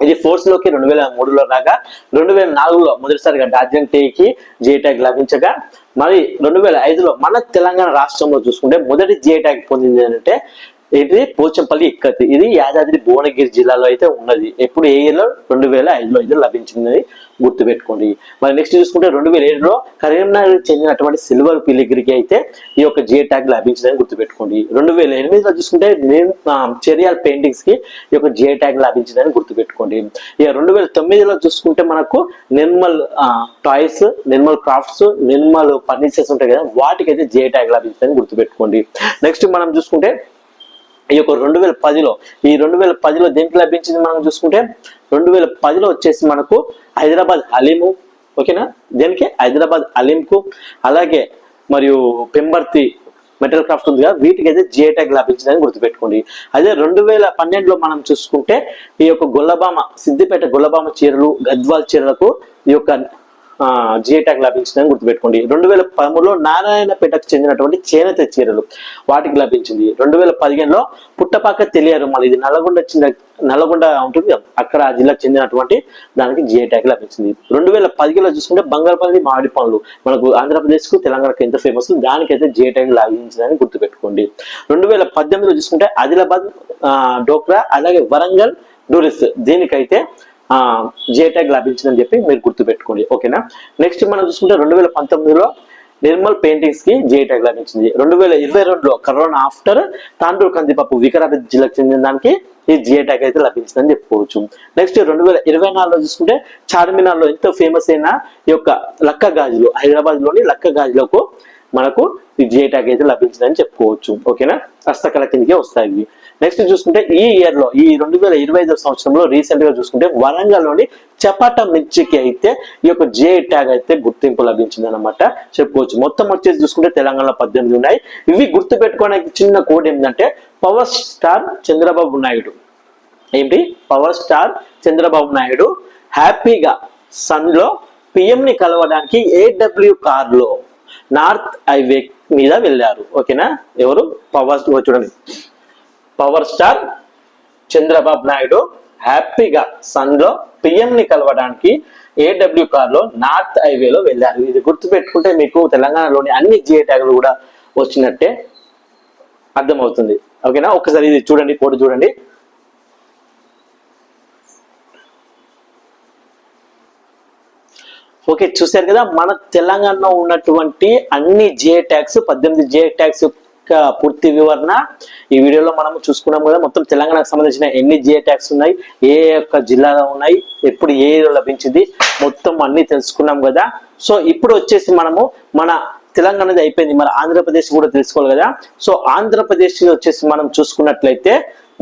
ఇది ఫోర్స్ లోకి 2003లో రాగా 2004లో మొదటిసారిగా డార్జిలింగ్ టీకి జిఐ ట్యాగ్ లభించగా, మరి 2005లో మన తెలంగాణ రాష్ట్రంలో చూసుకుంటే మొదటి జిఐ ట్యాగ్ పొందింది అంటే ఇది పోచంపల్లి ఇక్కత్. ఇది యాదాద్రి భువనగిరి జిల్లాలో అయితే ఉన్నది. ఎప్పుడు? ఏ ఇయర్లో? 2005లో అయితే లభించింది, గుర్తు పెట్టుకోండి. మరి నెక్స్ట్ చూసుకుంటే 2007లో కరీంనగర్ చెందినటువంటి సిల్వర్ పిలిగ్రికి అయితే ఈ యొక్క జిఐ ట్యాగ్ లభించిందని గుర్తు పెట్టుకోండి. 2008లో చూసుకుంటే చెరియాల్ పెయింటింగ్స్ కి ఈ యొక్క జిఐ ట్యాగ్ లభించిందని గుర్తు పెట్టుకోండి. ఇక 2009లో చూసుకుంటే మనకు Nirmal toys, Nirmal crafts, Nirmal furnitures ఉంటాయి కదా, వాటికైతే జిఐ ట్యాగ్ లభించిందని గుర్తు పెట్టుకోండి. నెక్స్ట్ మనం చూసుకుంటే ఈ యొక్క 2010లో దేనికి లభించింది మనం చూసుకుంటే 2010లో వచ్చేసి మనకు హైదరాబాద్ హలీము. ఓకేనా? దేనికి? హైదరాబాద్ హలీంకు. అలాగే మరియు పెంబర్తి మెటల్ క్రాఫ్ట్ ఉంది కదా, వీటికి అయితే జిఐ ట్యాగ్ లభించిందని గుర్తుపెట్టుకోండి. అదే 2012లో మనం చూసుకుంటే ఈ యొక్క గొల్లబామ, సిద్దిపేట గొల్లబామ చీరలు, గద్వాల్ చీరలకు ఈ యొక్క జిఐ ట్యాగ్ లభించిందని గుర్తుపెట్టుకోండి. 2013లో నారాయణపేటకు చెందినటువంటి చేనేత చీరలు, వాటికి లభించింది. 2015లో పుట్టపాక తెలియారు, మళ్ళీ ఇది నల్లగొండ ఉంటుంది అక్కడ ఆ జిల్లాకు చెందినటువంటి దానికి జిఐ ట్యాగ్ లభించింది. 2015లో చూసుకుంటే బంగాళపల్లి మామిడి పండ్లు మనకు ఆంధ్రప్రదేశ్ కు తెలంగాణకు ఎంత ఫేమస్, దానికైతే జిఐ ట్యాగ్ లభించిందని గుర్తుపెట్టుకోండి. 2018లో చూసుకుంటే ఆదిలాబాద్ డోక్రా, అలాగే వరంగల్ డూరిస్, దీనికైతే జిఐ ట్యాగ్ లభించిందని చెప్పి మీరు గుర్తుపెట్టుకోండి. ఓకేనా? నెక్స్ట్ మనం చూసుకుంటే 2019లో నిర్మల్ పెయింటింగ్స్ కి జిఐ ట్యాగ్ లభించింది. 2022లో కరోనా ఆఫ్టర్ తాండూరు కందిపప్పు వికారాబాద్ జిల్లాకు చెందిన దానికి ఈ జిఐ ట్యాగ్ అయితే లభించిందని చెప్పుకోవచ్చు. నెక్స్ట్ 2024లో చూసుకుంటే చార్మినార్ లో ఎంతో ఫేమస్ అయిన ఈ యొక్క లక్క గాజులు, హైదరాబాద్ లోని లక్క గాజులకు మనకు ఈ జిఐ ట్యాగ్ అయితే లభించిందని చెప్పుకోవచ్చు. ఓకేనా? హస్తకళ కిందకే వస్తాయి. నెక్స్ట్ చూసుకుంటే ఈ ఇయర్ లో, ఈ 2025 సంవత్సరంలో రీసెంట్ గా చూసుకుంటే వరంగల్ లోని చపాట మిర్చికి అయితే ఈ యొక్క జిఐ ట్యాగ్ అయితే గుర్తింపు లభించింది అనమాట చెప్పుకోవచ్చు. మొత్తం వచ్చేసి చూసుకుంటే తెలంగాణలో 18 ఉన్నాయి. ఇవి గుర్తు పెట్టుకోవడానికి చిన్న కోడ్ ఏంటంటే పవర్ స్టార్ చంద్రబాబు నాయుడు. ఏంటి? పవర్ స్టార్ చంద్రబాబు నాయుడు హ్యాపీగా సన్ లో పిఎం ని కలవడానికి AW కార్ లో నార్త్ హైవే మీద వెళ్ళారు. ఓకేనా? ఎవరు? చూడండి, పవర్ స్టార్ చంద్రబాబు నాయుడు హ్యాపీగా సన్ లో పిఎం ని కలవడానికి AW కార్ లో నార్త్ హైవేలో వెళ్ళారు. ఇది గుర్తు పెట్టుకుంటే మీకు తెలంగాణలోని అన్ని జిఐ ట్యాగ్లు కూడా వచ్చినట్టే అర్థమవుతుంది. ఓకేనా? ఒకసారి ఇది చూడండి, ఫోటో చూడండి. ఓకే, చూశారు కదా మన తెలంగాణలో ఉన్నటువంటి అన్ని జిఐ ట్యాగ్స్, 18 జిఐ ట్యాగ్స్ పూర్తి వివరణ ఈ వీడియోలో మనం చూసుకున్నాం కదా. మొత్తం తెలంగాణకు సంబంధించిన ఎన్ని జిఐ ట్యాగ్స్ ఉన్నాయి, ఏ యొక్క జిల్లాలో ఉన్నాయి, ఎప్పుడు ఏ లభించింది, మొత్తం అన్ని తెలుసుకున్నాం కదా. సో ఇప్పుడు వచ్చేసి మనము మన తెలంగాణది అయిపోయింది, మన ఆంధ్రప్రదేశ్ కూడా తెలుసుకోవాలి కదా. సో ఆంధ్రప్రదేశ్ వచ్చేసి మనం చూసుకున్నట్లయితే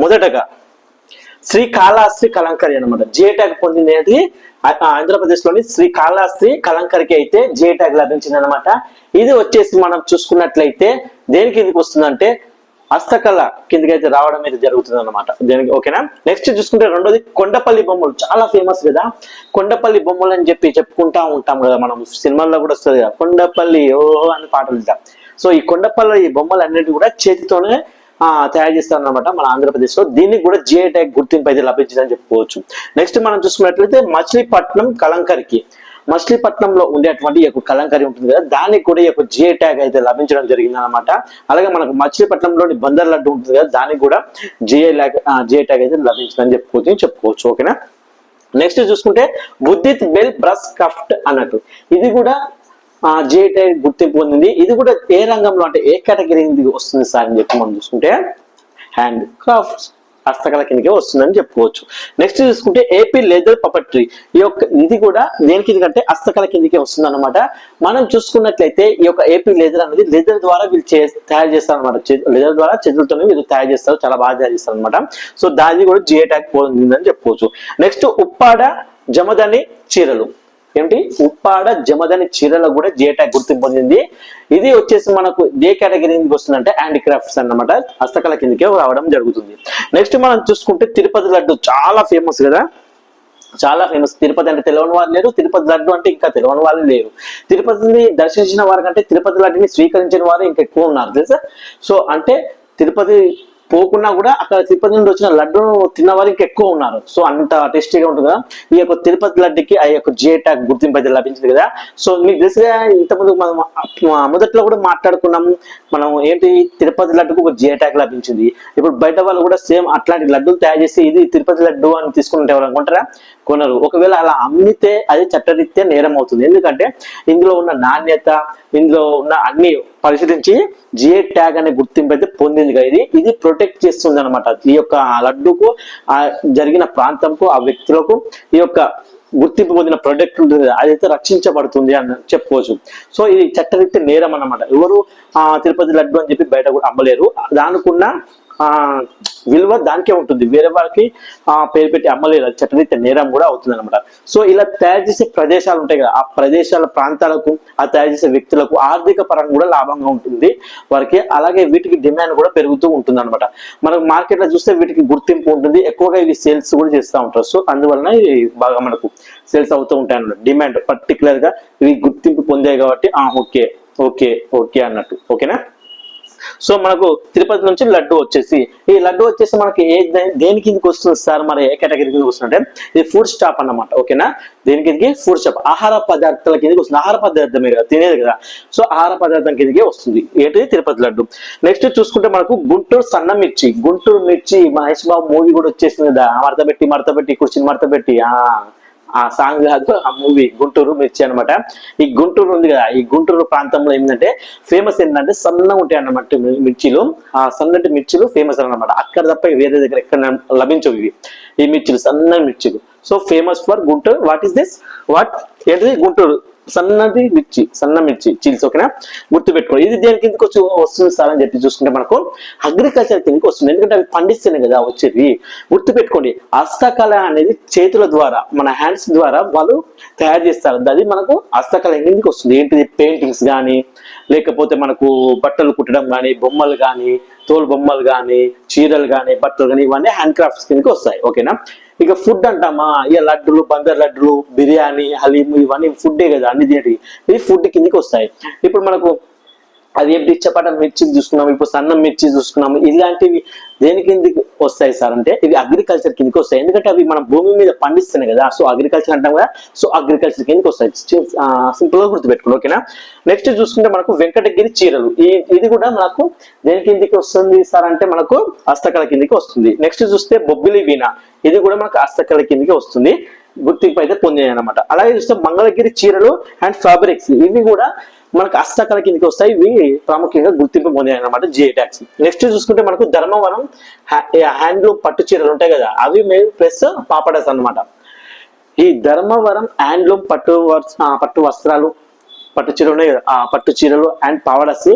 మొదటగా శ్రీకాళహస్తి కలంకరి అనమాట జిఐ ట్యాగ్ పొందింది. ఏంటి? ఆంధ్రప్రదేశ్ లోని శ్రీకాళహస్తి కలంకరికి అయితే జిఐ ట్యాగ్ లభించింది అనమాట. ఇది వచ్చేసి మనం చూసుకున్నట్లయితే దేని కిందకి వస్తుందంటే హస్తకళ కిందకి అయితే రావడం అయితే జరుగుతుంది అనమాట దేనికి. ఓకేనా? నెక్స్ట్ చూసుకుంటే రెండోది కొండపల్లి బొమ్మలు, చాలా ఫేమస్ కదా. కొండపల్లి బొమ్మలు అని చెప్పి చెప్పుకుంటా ఉంటాం కదా, మనం సినిమాల్లో కూడా వస్తుంది కదా, కొండపల్లి ఓ అని పాటలు ఉంటాం. సో ఈ కొండపల్లి బొమ్మలు అన్నిటి కూడా చేతితోనే తయారు చేస్తారు అనమాట మన ఆంధ్రప్రదేశ్ లో. దీనికి కూడా జిఐ ట్యాగ్ గుర్తింపు అయితే లభించిందని చెప్పుకోవచ్చు. నెక్స్ట్ మనం చూసుకున్నట్లయితే మచిలీపట్నం కలంకరికి, మచిలీపట్నంలో ఉండేటువంటి ఈ యొక్క కలంకరి ఉంటుంది కదా, దానికి కూడా ఈ యొక్క జిఐ ట్యాగ్ అయితే లభించడం జరిగింది అనమాట. అలాగే మనకు మచిలీపట్నంలోని బందర్ లడ్డు ఉంటుంది కదా, దానికి కూడా జిఐ ట్యాగ్ అయితే లభించిందని చెప్పుకోవచ్చు. ఓకేనా? నెక్స్ట్ చూసుకుంటే బుద్ధిత్ బెల్ బ్రష్ క్రాఫ్ట్ అన్నట్టు, ఇది కూడా జిఐ ట్యాగ్ గుర్తింపు పొందింది. ఇది కూడా ఏ రంగంలో అంటే ఏ కేటగిరీ వస్తుంది సార్ అని చెప్పి మనం చూసుకుంటే హ్యాండ్ క్రాఫ్ట్స్. హస్తకళ కిందకే వస్తుందని చెప్పుకోవచ్చు. నెక్స్ట్ చూసుకుంటే ఏపీ లెదర్ పపట్రీ, ఇది కూడా దేని కిందకంటే హస్తకళ కిందకే వస్తుంది అనమాట. మనం చూసుకున్నట్లయితే ఈ యొక్క ఏపీ లెదర్ అనేది లెదర్ ద్వారా వీళ్ళు తయారు చేస్తారు అనమాట. లెదర్ ద్వారా చేతులతోనే వీళ్ళు తయారు చేస్తారు, చాలా బాగా తయారు చేస్తారు అనమాట. సో దాన్ని కూడా జిఐ ట్యాగ్ పొందిందని చెప్పుకోవచ్చు. నెక్స్ట్ ఉప్పాడ జమదని చీరలు, ఏంటి ఉప్పాడ జమదని చీరలకు కూడా జిఐ ట్యాగ్ గుర్తింపు పొందింది. ఇది వచ్చేసి మనకు ఏ కేటగిరీ కిందకి వస్తుందంటే హ్యాండిక్రాఫ్ట్స్ అన్నమాట, హస్తకళ కిందకే రావడం జరుగుతుంది. నెక్స్ట్ మనం చూసుకుంటే తిరుపతి లడ్డు చాలా ఫేమస్ కదా, చాలా ఫేమస్. తిరుపతి అంటే తెలియని వాళ్ళు లేరు, తిరుపతి లడ్డు అంటే ఇంకా తెలియని వాళ్ళు లేరు. తిరుపతిని దర్శించిన వారి కంటే తిరుపతి లడ్డుని స్వీకరించిన వారు ఇంకా ఎక్కువ ఉన్నారు తెలుసా. సో అంటే తిరుపతి పోకున్నా కూడా అక్కడ తిరుపతి నుండి వచ్చిన లడ్డును తిన్న వారు ఇంకా ఎక్కువ ఉన్నారు. సో అంత టేస్టీగా ఉంటుంది కదా. ఈ యొక్క తిరుపతి లడ్డుకి ఆ యొక్క జిఐ ట్యాగ్ గుర్తింపు అయితే లభించింది కదా. సో మీకు తెలుసుగా ఇంతకుముందు మనం మొదట్లో కూడా మాట్లాడుకున్నాం, మనం ఏంటి తిరుపతి లడ్డుకు ఒక జిఐ ట్యాగ్ లభించింది. ఇప్పుడు బయట వాళ్ళు కూడా సేమ్ అట్లాంటి లడ్డూలు తయారు చేసి ఇది తిరుపతి లడ్డు అని తీసుకుంటే ఎవరు అనుకుంటారా, కొనరు. ఒకవేళ అలా అమ్మితే అది చట్టరీత్యా నేరం అవుతుంది. ఎందుకంటే ఇందులో ఉన్న నాణ్యత, ఇందులో ఉన్న అన్ని పరిశీలించి జిఐ ట్యాగ్ అనే గుర్తింపు అయితే పొందింది కదా. ఇది ప్రొటెక్ట్ చేస్తుంది అనమాట. ఈ యొక్క లడ్డుకు ఆ జరిగిన ప్రాంతంకు ఆ వ్యక్తులకు ఈ యొక్క గుర్తింపు పొందిన ప్రొడక్ట్ ఉంటుంది అదైతే రక్షించబడుతుంది అని చెప్పుకోవచ్చు. సో ఇది చట్టరీత్యా నేరం అన్నమాట. ఎవరు తిరుపతి లడ్డు అని చెప్పి బయట కూడా అమ్మలేరు. దానికున్న విలువ దానికే ఉంటుంది, వేరే వాళ్ళకి పేరు పెట్టి అమ్మలేదు, చట్టరీత్యా నేరం కూడా అవుతుంది అనమాట. సో ఇలా తయారు చేసే ప్రదేశాలు ఉంటాయి కదా, ఆ ప్రదేశాల ప్రాంతాలకు ఆ తయారు చేసే వ్యక్తులకు ఆర్థిక పరంగా కూడా లాభంగా ఉంటుంది వారికి. అలాగే వీటికి డిమాండ్ కూడా పెరుగుతూ ఉంటుంది అనమాట. మనకు మార్కెట్ లో చూస్తే వీటికి గుర్తింపు ఉంటుంది, ఎక్కువగా ఇవి సేల్స్ కూడా చేస్తూ ఉంటారు. సో అందువలన ఇవి బాగా మనకు సేల్స్ అవుతూ ఉంటాయి అన్నమాట. డిమాండ్ పర్టికులర్ గా ఇవి గుర్తింపు పొందాయి కాబట్టి ఓకే ఓకే ఓకే అన్నట్టు. ఓకేనా. సో మనకు తిరుపతి నుంచి లడ్డు వచ్చేసి, ఈ లడ్డు వచ్చేసి మనకి దేని కిందకి వస్తుంది సార్, మరి ఏ కేటగిరీ కిందకి వస్తుందంటే ఇది ఫుడ్ స్టాప్ అన్నమాట. ఓకేనా. దేని కిందకి ఫుడ్ స్టాప్, ఆహార పదార్థాల కిందకి వస్తుంది. ఆహార పదార్థమే కదా, తినేది కదా. సో ఆహార పదార్థం కిందకి వస్తుంది ఏంటిది తిరుపతి లడ్డు. నెక్స్ట్ చూసుకుంటే మనకు గుంటూరు సన్న మిర్చి, గుంటూరు మిర్చి మహేష్ బాబు మూవీ కూడా వచ్చేసింది కదా, మడత పెట్టి కుర్చీని మడత పెట్టి, ఆ సాంగ్ కాదు, ఆ మూవీ గుంటూరు మిర్చి అనమాట. ఈ గుంటూరు ఉంది కదా, ఈ గుంటూరు ప్రాంతంలో ఏంటంటే ఫేమస్ ఏంటంటే సన్నగా ఉంటాయి అన్నమాట మిర్చిలు. ఆ సన్నటి మిర్చిలు ఫేమస్ అన్నమాట. అక్కడ తప్ప వేరే దగ్గర ఎక్కడ లభించవు ఇవి, ఈ మిర్చిలు, సన్న మిర్చిలు. So famous for Guntur. What is this, what ఏంటిది గుంటూరు సన్నది మిర్చి, సన్న మిర్చి చిల్స్. ఓకేనా, గుర్తుపెట్టుకోండి. ఇది దేని కిందకి వస్తుంది సార్ అని చెప్పి చూసుకుంటే మనకు అగ్రికల్చర్ కిందకి వస్తుంది. ఎందుకంటే అవి పండిస్తేనే కదా వచ్చేది. గుర్తుపెట్టుకోండి, హస్తకళ అనేది చేతుల ద్వారా, మన హ్యాండ్స్ ద్వారా వాళ్ళు తయారు చేస్తారు. అది మనకు హస్తకళ కిందకి వస్తుంది. ఏంటిది పెయింటింగ్స్ కానీ, లేకపోతే మనకు బట్టలు కుట్టడం కానీ, బొమ్మలు కానీ, తోలు బొమ్మలు కానీ, చీరలు కానీ, బట్టలు కానీ, ఇవన్నీ హ్యాండ్ క్రాఫ్ట్స్ కిందకి వస్తాయి. ఓకేనా. ఇక ఫుడ్ అంటామా, ఇక లడ్డులు, బందర్ లడ్డులు, బిర్యానీ, హలీము, ఇవన్నీ ఫుడ్డే కదా, అన్ని తినేటివి. ఇది ఫుడ్ కిందకి వస్తాయి. ఇప్పుడు మనకు అది ఏంటి చపాటా మిర్చి చూసుకున్నాము, ఇప్పుడు సన్నం మిర్చి చూసుకున్నాము. ఇలాంటివి దేని కిందకి వస్తాయి సార్ అంటే ఇవి అగ్రికల్చర్ కిందకి వస్తాయి. ఎందుకంటే అవి మన భూమి మీద పండిస్తున్నాయి కదా. సో అగ్రికల్చర్ అంటాం కదా, సో అగ్రికల్చర్ కిందకి వస్తాయి. సింపుల్ గా గుర్తుపెట్టుకోండి. ఓకేనా. నెక్స్ట్ చూసుకుంటే మనకు వెంకటగిరి చీరలు, ఇది కూడా మనకు దేని కిందకి వస్తుంది సార్ అంటే మనకు హస్తకళ కిందకి వస్తుంది. నెక్స్ట్ చూస్తే బొబ్బిలి వీణ, ఇది కూడా మనకు హస్తకళ కిందకి వస్తుంది, గుర్తింపు అయితే పొందినాయి అనమాట. అలాగే చూస్తే మంగళగిరి చీరలు అండ్ ఫ్యాబ్రిక్స్, ఇవి కూడా మనకు హస్తకళ కిందకి వస్తాయి. ఇవి ప్రాముఖ్యంగా గుర్తింపు పొందాయి అనమాట జిఐ ట్యాగ్స్. నెక్స్ట్ చూసుకుంటే మనకు ధర్మవరం హ్యాండ్లూమ్ పట్టు చీరలు ఉంటాయి కదా, అవి ప్లస్ పాపడాస్ అన్నమాట. ఈ ధర్మవరం హ్యాండ్లూమ్ పట్టు వస్త్రాలు, పట్టు చీరలు ఉన్నాయి కదా, ఆ పట్టు చీరలు అండ్ పావడాస్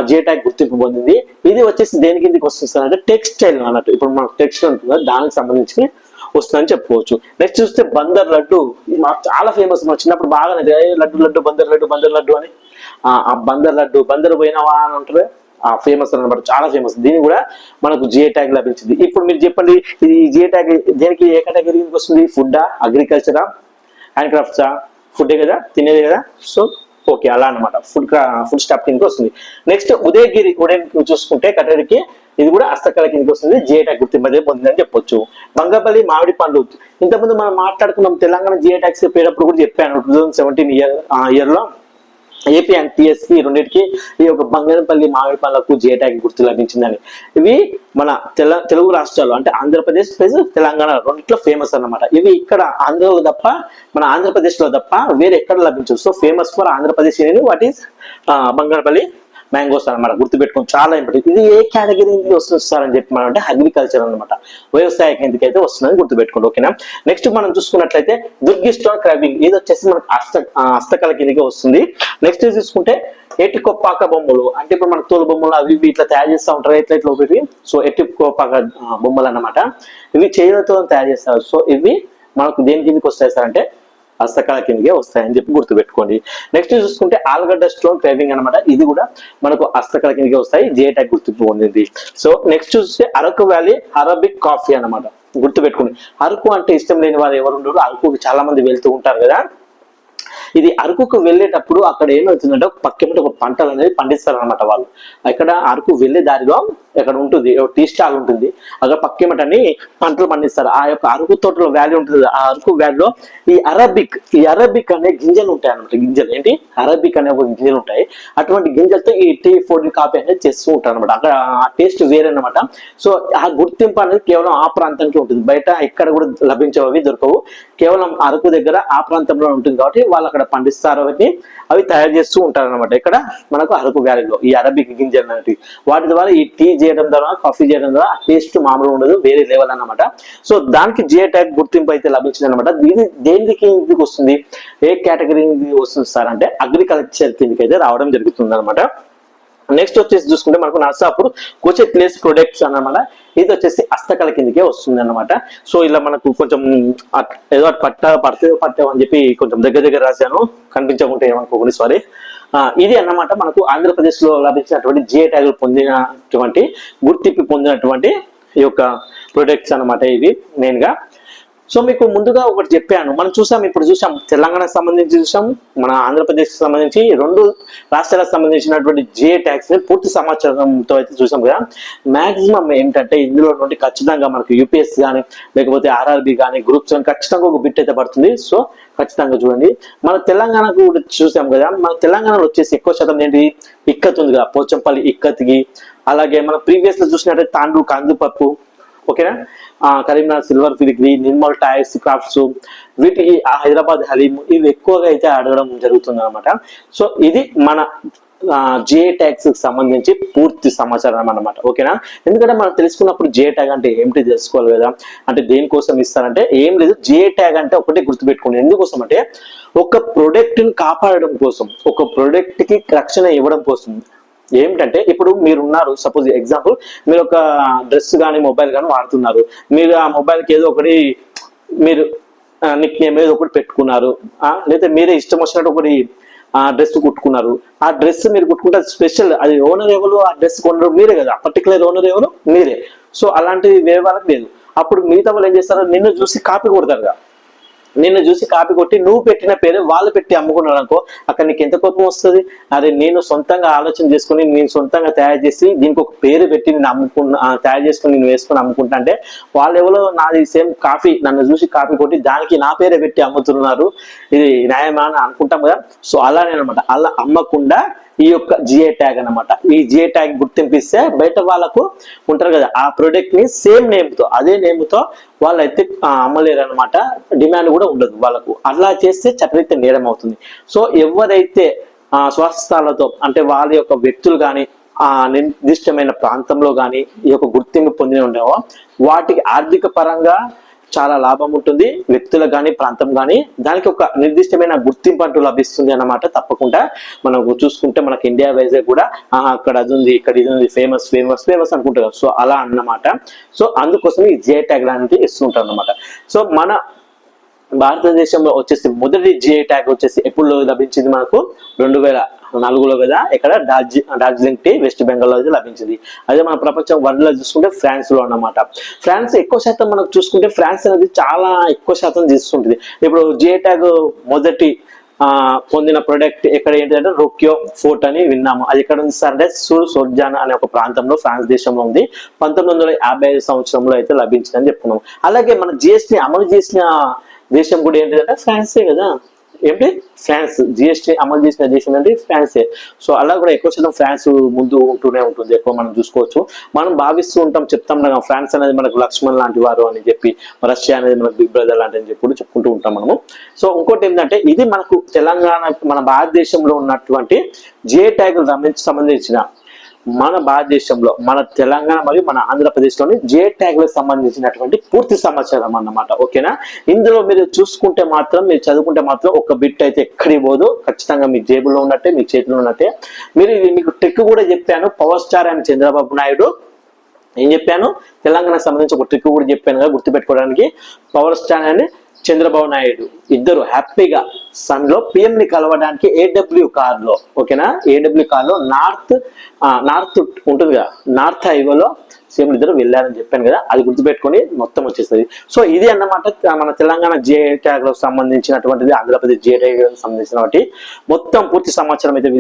జిఐ ట్యాగ్ గుర్తింపు పొందింది. ఇది వచ్చేసి దేని కిందకి వస్తుంది అంటే టెక్స్టైల్ అన్నట్టు. ఇప్పుడు మనకు టెక్స్టైల్ ఉంటుంది కదా, దానికి సంబంధించి వస్తుందని చెప్పుకోవచ్చు. నెక్స్ట్ చూస్తే బందర్ లడ్డు, ఇది మాకు చాలా ఫేమస్. మా చిన్నప్పుడు బాగా లడ్డు లడ్డు బందర్ లడ్డు బందర్ లడ్డు అని, ఆ బందర్ లడ్డు, బందర్ పోయినవా అని అంటారు, ఫేమస్ అనమాట, చాలా ఫేమస్. దీని కూడా మనకు జిఐ ట్యాగ్ లభించింది. ఇప్పుడు మీరు చెప్పండి, ఈ జిఐ ట్యాగ్ దేనికి ఏ కేటగిరీ వస్తుంది, ఫుడ్డా, అగ్రికల్చరా, హ్యాండ్ క్రాఫ్ట్సా? ఫుడ్డే కదా, తినేది కదా. సో ఓకే, అలా అనమాట. ఫుడ్ స్టాప్ కిందకి వస్తుంది. నెక్స్ట్ ఉదయగిరి చూసుకుంటే కేటగిరీకి, ఇది కూడా హస్తకళ కిందకి వస్తుంది, జిఐ ట్యాగ్ గుర్తింపు పొందిందని చెప్పొచ్చు. బంగపల్లి మామిడి పండు, ఇంతకుముందు మనం మాట్లాడుకున్నాం తెలంగాణ జిఐ ట్యాగ్స్ పేరప్పుడు కూడా చెప్పాను. 2017 ఇయర్ లో ఏపీ అండ్ టిఎస్పి రెండింటికి ఈ యొక్క బంగనపల్లి మామిడి పళ్ళకు జిఐ ట్యాగ్ గుర్తు లభించిందని. ఇవి మన తెలుగు రాష్ట్రాలు అంటే ఆంధ్రప్రదేశ్ ప్లస్ తెలంగాణ రెండిట్లో ఫేమస్ అన్నమాట. ఇవి ఇక్కడ ఆంధ్రలో తప్ప, మన ఆంధ్రప్రదేశ్ లో తప్ప వేరే ఎక్కడ లభించవు. So famous for Andhra Pradesh what is Banganapalli mangoes అనమాట, గుర్తుపెట్టుకోండి, చాలా ఇంపార్టెంట్. ఇది ఏ కేటగిరీ వస్తుంది సార్ అని చెప్పి మనం అంటే అగ్రికల్చర్ అనమాట, వ్యవసాయ కిందకి అయితే వస్తుందని గుర్తుపెట్టుకోండి. ఓకేనా. నెక్స్ట్ మనం చూసుకున్నట్లయితే దుర్గి స్టోన్ క్రాబింగ్, ఇది వచ్చేసి మనకు హస్తకళ కిందకి వస్తుంది. నెక్స్ట్ చూసుకుంటే ఎటికొప్పాక బొమ్మలు, అంటే ఇప్పుడు మన తోలు బొమ్మలు అవి ఇట్లా తయారు చేస్తూ ఉంటారు, ఇట్లా ఒకటి. సో ఎటికొప్పాక బొమ్మలు అన్నమాట, ఇవి చేతులతో తయారు చేస్తారు. సో ఇవి మనకు దేని కిందకి వస్తాయి సార్ అంటే హస్తకళ కిందకే వస్తాయని చెప్పి గుర్తుపెట్టుకోండి. నెక్స్ట్ చూసుకుంటే ఆల్గడ్డ స్టోన్ క్రేవింగ్ అనమాట, ఇది కూడా మనకు హస్తకళ కిందకే వస్తాయి, జిఐ ట్యాగ్ గుర్తింపు పొందింది. సో నెక్స్ట్ చూస్తే అరకు వ్యాలీ అరబిక్ కాఫీ అనమాట, గుర్తుపెట్టుకోండి. అరకు అంటే ఇష్టం లేని వారు ఎవరు ఉండరు, అరకుకి చాలా మంది వెళ్తూ ఉంటారు కదా. ఇది అరకుకు వెళ్ళేటప్పుడు అక్కడ ఏమవుతుందంటే పక్కన ఒక పంటలు అనేది పండిస్తారు అనమాట వాళ్ళు. ఇక్కడ అరకు వెళ్ళే దారిలో అక్కడ ఉంటుంది టీ స్టాల్ ఉంటుంది, అక్కడ పక్కేమటని పంటలు పండిస్తారు. ఆ యొక్క అరకు తోటలో వ్యాలీ ఉంటుంది, ఆ అరకు వ్యాలీలో ఈ అరబిక్ అనే గింజలు ఉంటాయి అనమాట. గింజలు ఏంటి, అరబిక్ అనే ఒక గింజలు ఉంటాయి. అటువంటి గింజలతో ఈ టీ ఫుడ్ కాఫీ అనేది చేస్తూ ఉంటారు అనమాట. అక్కడ ఆ టేస్ట్ వేరే అనమాట. సో ఆ గుర్తింపు అనేది కేవలం ఆ ప్రాంతానికి ఉంటుంది, బయట ఎక్కడ కూడా లభించవి దొరకవు, కేవలం అరకు దగ్గర ఆ ప్రాంతంలో ఉంటుంది కాబట్టి వాళ్ళు అక్కడ పండిస్తారు, అవి తయారు చేస్తూ ఉంటారు అనమాట. ఇక్కడ మనకు అరకు వ్యాలీలో ఈ అరబిక్ గింజలు అనేవి, వాటి ద్వారా ఈ టీ చేయడం ద్వారా కాఫీ చేయడం ద్వారా టేస్ట్ మామూలు ఉండదు, వేరే లెవెల్ అన్నమాట. సో దానికి జిఐ ట్యాగ్ గుర్తింపు అయితే లభించింది అనమాట. ఇది దేనికి వస్తుంది, ఏ కేటగిరీ వస్తుంది సార్ అంటే అగ్రికల్చర్ కిందకి అయితే రావడం జరుగుతుంది అనమాట. నెక్స్ట్ వచ్చేసి చూసుకుంటే మనకు నర్సాపూర్ కోచెట్లేస్ ప్రొడక్ట్స్ అన్నమాట, ఇది వచ్చేసి హస్తకళ కిందకే వస్తుంది అనమాట. సో ఇలా మనకు కొంచెం ఏదో పట్టామని చెప్పి కొంచెం దగ్గర రాశాను, కనిపించకుంటే ఏమనుకోకండి, సారీ. ఇది అన్నమాట మనకు ఆంధ్రప్రదేశ్ లో లభించినటువంటి జిఐ ట్యాగ్ పొందినటువంటి గుర్తింపు పొందినటువంటి ఈ యొక్క ప్రొడక్ట్స్ అనమాట ఇవి మెయిన్ గా. సో మీకు ముందుగా ఒకటి చెప్పాను, మనం ఇప్పుడు చూసాం తెలంగాణకు సంబంధించి చూసాం, మన ఆంధ్రప్రదేశ్ కి సంబంధించి 2 రాష్ట్రాలకు సంబంధించినటువంటి జిఐ ట్యాగ్స్ ని పూర్తి సమాచారంతో అయితే చూసాం కదా. మాక్సిమం ఏంటంటే ఇందులో నుండి ఖచ్చితంగా మనకు యూపీఎస్సీ కానీ లేకపోతే ఆర్ఆర్బి కానీ గ్రూప్స్ కానీ ఖచ్చితంగా ఒక బిట్ అయితే పడుతుంది. సో ఖచ్చితంగా చూడండి. మన తెలంగాణకు కూడా చూసాం కదా, మన తెలంగాణలో వచ్చేసి ఎక్కువ శాతం ఏంటి ఇక్కత్ ఉంది కదా, పోచంపల్లి ఇక్కత్కి, అలాగే మనం ప్రీవియస్ లో చూసినట్టయితే తాండ్రు కందిపప్పు, ఓకేనా, Karimnagar silver filigree, Nirmal tyres crafts, వీటికి హైదరాబాద్ హలీం, ఇవి ఎక్కువగా అయితే అడగడం జరుగుతుంది అనమాట. సో ఇది మన జిఐ ట్యాగ్స్ కి సంబంధించి పూర్తి సమాచారం అన్నమాట, ఓకేనా. ఎందుకంటే మనం తెలుసుకున్నప్పుడు జిఐ ట్యాగ్ అంటే ఏమిటి తెలుసుకోవాలి కదా. అంటే దేనికోసం ఇస్తారంటే ఏం లేదు, జిఐ ట్యాగ్ అంటే ఒకటే గుర్తుపెట్టుకోండి. ఎందుకోసం అంటే ఒక ప్రొడక్ట్ ని కాపాడడం కోసం, ఒక ప్రొడక్ట్ కి రక్షణ ఇవ్వడం కోసం. ఏమిటంటే ఇప్పుడు మీరు ఉన్నారు, సపోజ్ ఎగ్జాంపుల్ మీరు ఒక డ్రెస్ కానీ మొబైల్ కానీ వాడుతున్నారు, మీరు ఆ మొబైల్కి ఏదో ఒకటి మీరు నిక్ నేమ్ ఏదో ఒకటి పెట్టుకున్నారు, లేదా మీరే ఇష్టం వచ్చినట్టు ఒకటి డ్రెస్ కుట్టుకున్నారు. ఆ డ్రెస్ మీరు కుట్టుకుంటే స్పెషల్, అది ఓనర్ ఎవరు, ఆ డ్రెస్ కొనరు మీరే కదా, పర్టికులర్ ఓనర్ ఎవరు మీరే. సో అలాంటివి వేరే వాళ్ళకి లేదు. అప్పుడు మిగతా వాళ్ళు ఏం చేస్తారు, నిన్ను చూసి కాపీ కొడతారు కదా, నిన్ను చూసి కాపీ కొట్టి నువ్వు పెట్టిన పేరు వాళ్ళు పెట్టి అమ్ముకున్నాడు అనుకో, అక్కడ నీకు ఎంత కోపం వస్తుంది. అరే నేను సొంతంగా ఆలోచన చేసుకుని నేను సొంతంగా తయారు చేసి దీనికి ఒక పేరు పెట్టి నేను తయారు చేసుకుని నేను వేసుకొని అమ్ముకుంటా అంటే వాళ్ళు ఎవరో నాది సేమ్ కాఫీ నన్ను చూసి కాపీ కొట్టి దానికి నా పేరే పెట్టి అమ్ముతున్నారు, ఇది న్యాయమా అని అనుకుంటాం కదా. సో అలానే అనమాట, అలా అమ్మకుండా ఈ యొక్క జిఐ ట్యాగ్ అనమాట, ఈ జిఐ ట్యాగ్ గుర్తింపిస్తే బయట వాళ్ళకు ఉంటారు కదా ఆ ప్రొడక్ట్ ని సేమ్ నేమ్ తో, అదే నేమ్ తో వాళ్ళైతే అమ్మలేరు అనమాట, డిమాండ్ కూడా ఉండదు వాళ్ళకు. అలా చేస్తే చట్టరీత్యా నేరం అవుతుంది. సో ఎవరైతే స్వస్థలాలతో అంటే వాళ్ళ యొక్క వ్యక్తులు కానీ ఆ నిర్దిష్టమైన ప్రాంతంలో కానీ ఈ యొక్క గుర్తింపు పొంది ఉండేవో వాటికి ఆర్థిక పరంగా చాలా లాభం ఉంటుంది, వ్యక్తులకు కానీ ప్రాంతం కానీ దానికి ఒక నిర్దిష్టమైన గుర్తింపు అంటూ లభిస్తుంది అన్నమాట. తప్పకుండా మనం చూసుకుంటే మనకి ఇండియా వైజ్ కూడా అక్కడ అది ఉంది, ఇక్కడ ఇది ఉంది, ఫేమస్ ఫేమస్ ఫేమస్ అనుకుంటారు. సో అలా అన్నమాట. సో అందుకోసం ఈ జిఐ ట్యాగ్ అనేది ఇస్తుంటారు అన్నమాట. సో మన భారతదేశంలో వచ్చేసి మొదటి జిఐ ట్యాగ్ వచ్చేసి ఎప్పుడు లభించింది మనకు 2004లో కదా, ఇక్కడ డార్జిలింగ్ టీ వెస్ట్ బెంగాల్ లో అయితే లభించింది. అదే మన ప్రపంచం వరల్డ్ లో చూసుకుంటే ఫ్రాన్స్ లో అన్నమాట. ఫ్రాన్స్ ఎక్కువ శాతం మనకు చూసుకుంటే ఫ్రాన్స్ అనేది చాలా ఎక్కువ శాతం తీసుకుంటుంది. ఇప్పుడు జిఐ ట్యాగ్ మొదటి పొందిన ప్రొడక్ట్ ఎక్కడ ఏంటంటే రోక్యో ఫోర్ట్ అని విన్నాము. అది ఎక్కడ ఉంది సార్ అంటే సోర్జాన్ అనే ఒక ప్రాంతంలో ఫ్రాన్స్ దేశంలో ఉంది. 1955 సంవత్సరంలో అయితే లభించిందని చెప్పుకున్నాము. అలాగే మన జిఎస్టీ అమలు చేసిన దేశం కూడా ఏంటంటే ఫ్రాన్సే కదా. ఏంటి ఫ్రాన్స్ జిఎస్టీ అమలు చేసిన దేశం ఏంటి ఫ్రాన్సే. సో అలా కూడా ఎక్కువ శాతం ఫ్రాన్స్ ముందు ఉంటూనే ఉంటుంది, ఎక్కువ మనం చూసుకోవచ్చు. మనం భావిస్తూ ఉంటాం, చెప్తాం కదా ఫ్రాన్స్ అనేది మనకు లక్ష్మణ్ లాంటి వారు అని చెప్పి, రష్యా అనేది మనకు బిగ్ బ్రదర్ లాంటి అని చెప్పి చెప్పుకుంటూ ఉంటాం మనము. సో ఇంకోటి ఏంటంటే ఇది మనకు తెలంగాణ మన భారతదేశంలో ఉన్నటువంటి జిఐ ట్యాగ్ సంబంధించిన మన భారతదేశంలో మన తెలంగాణ మరియు మన ఆంధ్రప్రదేశ్లోని జిఐ ట్యాగ్లకు సంబంధించినటువంటి పూర్తి సమాచారం అన్నమాట. ఓకేనా, ఇందులో మీరు చూసుకుంటే మాత్రం, మీరు చదువుకుంటే మాత్రం ఒక బిట్ అయితే ఎక్కడికి పోదు, ఖచ్చితంగా మీ జేబులో ఉన్నట్టే, మీ చేతిలో ఉన్నట్టే. మీకు ట్రిక్ కూడా చెప్పాను, power star and Chandrababu Naidu ఏం చెప్పాను, తెలంగాణకు సంబంధించి ఒక ట్రిక్ కూడా చెప్పాను కదా గుర్తుపెట్టుకోవడానికి. Power star and Chandrababu Naidu ఇద్దరు హ్యాపీగా సన్ లో పిఎం ని కలవడానికి ఏడబ్ల్యూ కార్ లో, ఓకేనా, ఏడబ్ల్యూ కార్ లో నార్త్ ఉంటుంది కదా, నార్త్ హైవేలో సీఎం ఇద్దరు వెళ్ళారని చెప్పాను కదా, అది గుర్తుపెట్టుకొని మొత్తం వచ్చేస్తుంది. సో ఇది అన్నమాట మన తెలంగాణ జిఐ ట్యాగ్ లో సంబంధించినటువంటిది, ఆంధ్రప్రదేశ్ జిఐ ట్యాగ్ సంబంధించినటువంటి మొత్తం పూర్తి సమాచారం అయితే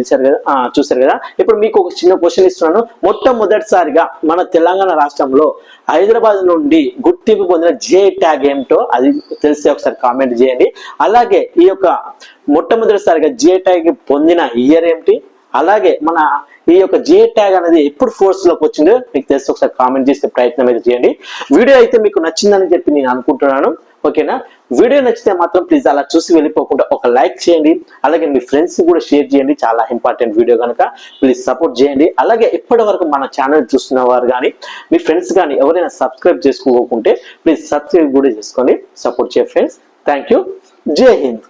చూశారు కదా. ఇప్పుడు మీకు ఒక చిన్న క్వశ్చన్ ఇస్తున్నాను. మొట్టమొదటిసారిగా మన తెలంగాణ రాష్ట్రంలో హైదరాబాద్ నుండి గుర్తింపు పొందిన జిఐ ట్యాగ్ ఏమిటో అది తెలిస్తే ఒకసారి కామెంట్ చేయండి. అలాగే ఈ యొక్క మొట్టమొదటిసారిగా జిఐ ట్యాగ్ పొందిన ఇయర్ ఏమిటి, అలాగే మన ఈ యొక్క జిఐ ట్యాగ్ అనేది ఎప్పుడు ఫోర్స్ లోకి వచ్చిందో మీకు తెలిసి ఒకసారి కామెంట్ చేసే ప్రయత్నం అయితే చేయండి. వీడియో అయితే మీకు నచ్చిందని చెప్పి నేను అనుకుంటున్నాను. ఓకేనా, వీడియో నచ్చితే మాత్రం ప్లీజ్ అలా చూసి వెళ్ళిపోకుండా ఒక లైక్ చేయండి, అలాగే మీ ఫ్రెండ్స్ కూడా షేర్ చేయండి. చాలా ఇంపార్టెంట్ వీడియో కనుక ప్లీజ్ సపోర్ట్ చేయండి. అలాగే ఇప్పటి వరకు మన ఛానల్ చూస్తున్న వారు కానీ మీ ఫ్రెండ్స్ కానీ ఎవరైనా సబ్స్క్రైబ్ చేసుకోకుంటే ప్లీజ్ సబ్స్క్రైబ్ కూడా చేసుకొని సపోర్ట్ చేయండి ఫ్రెండ్స్. Thank you. జై హింద్.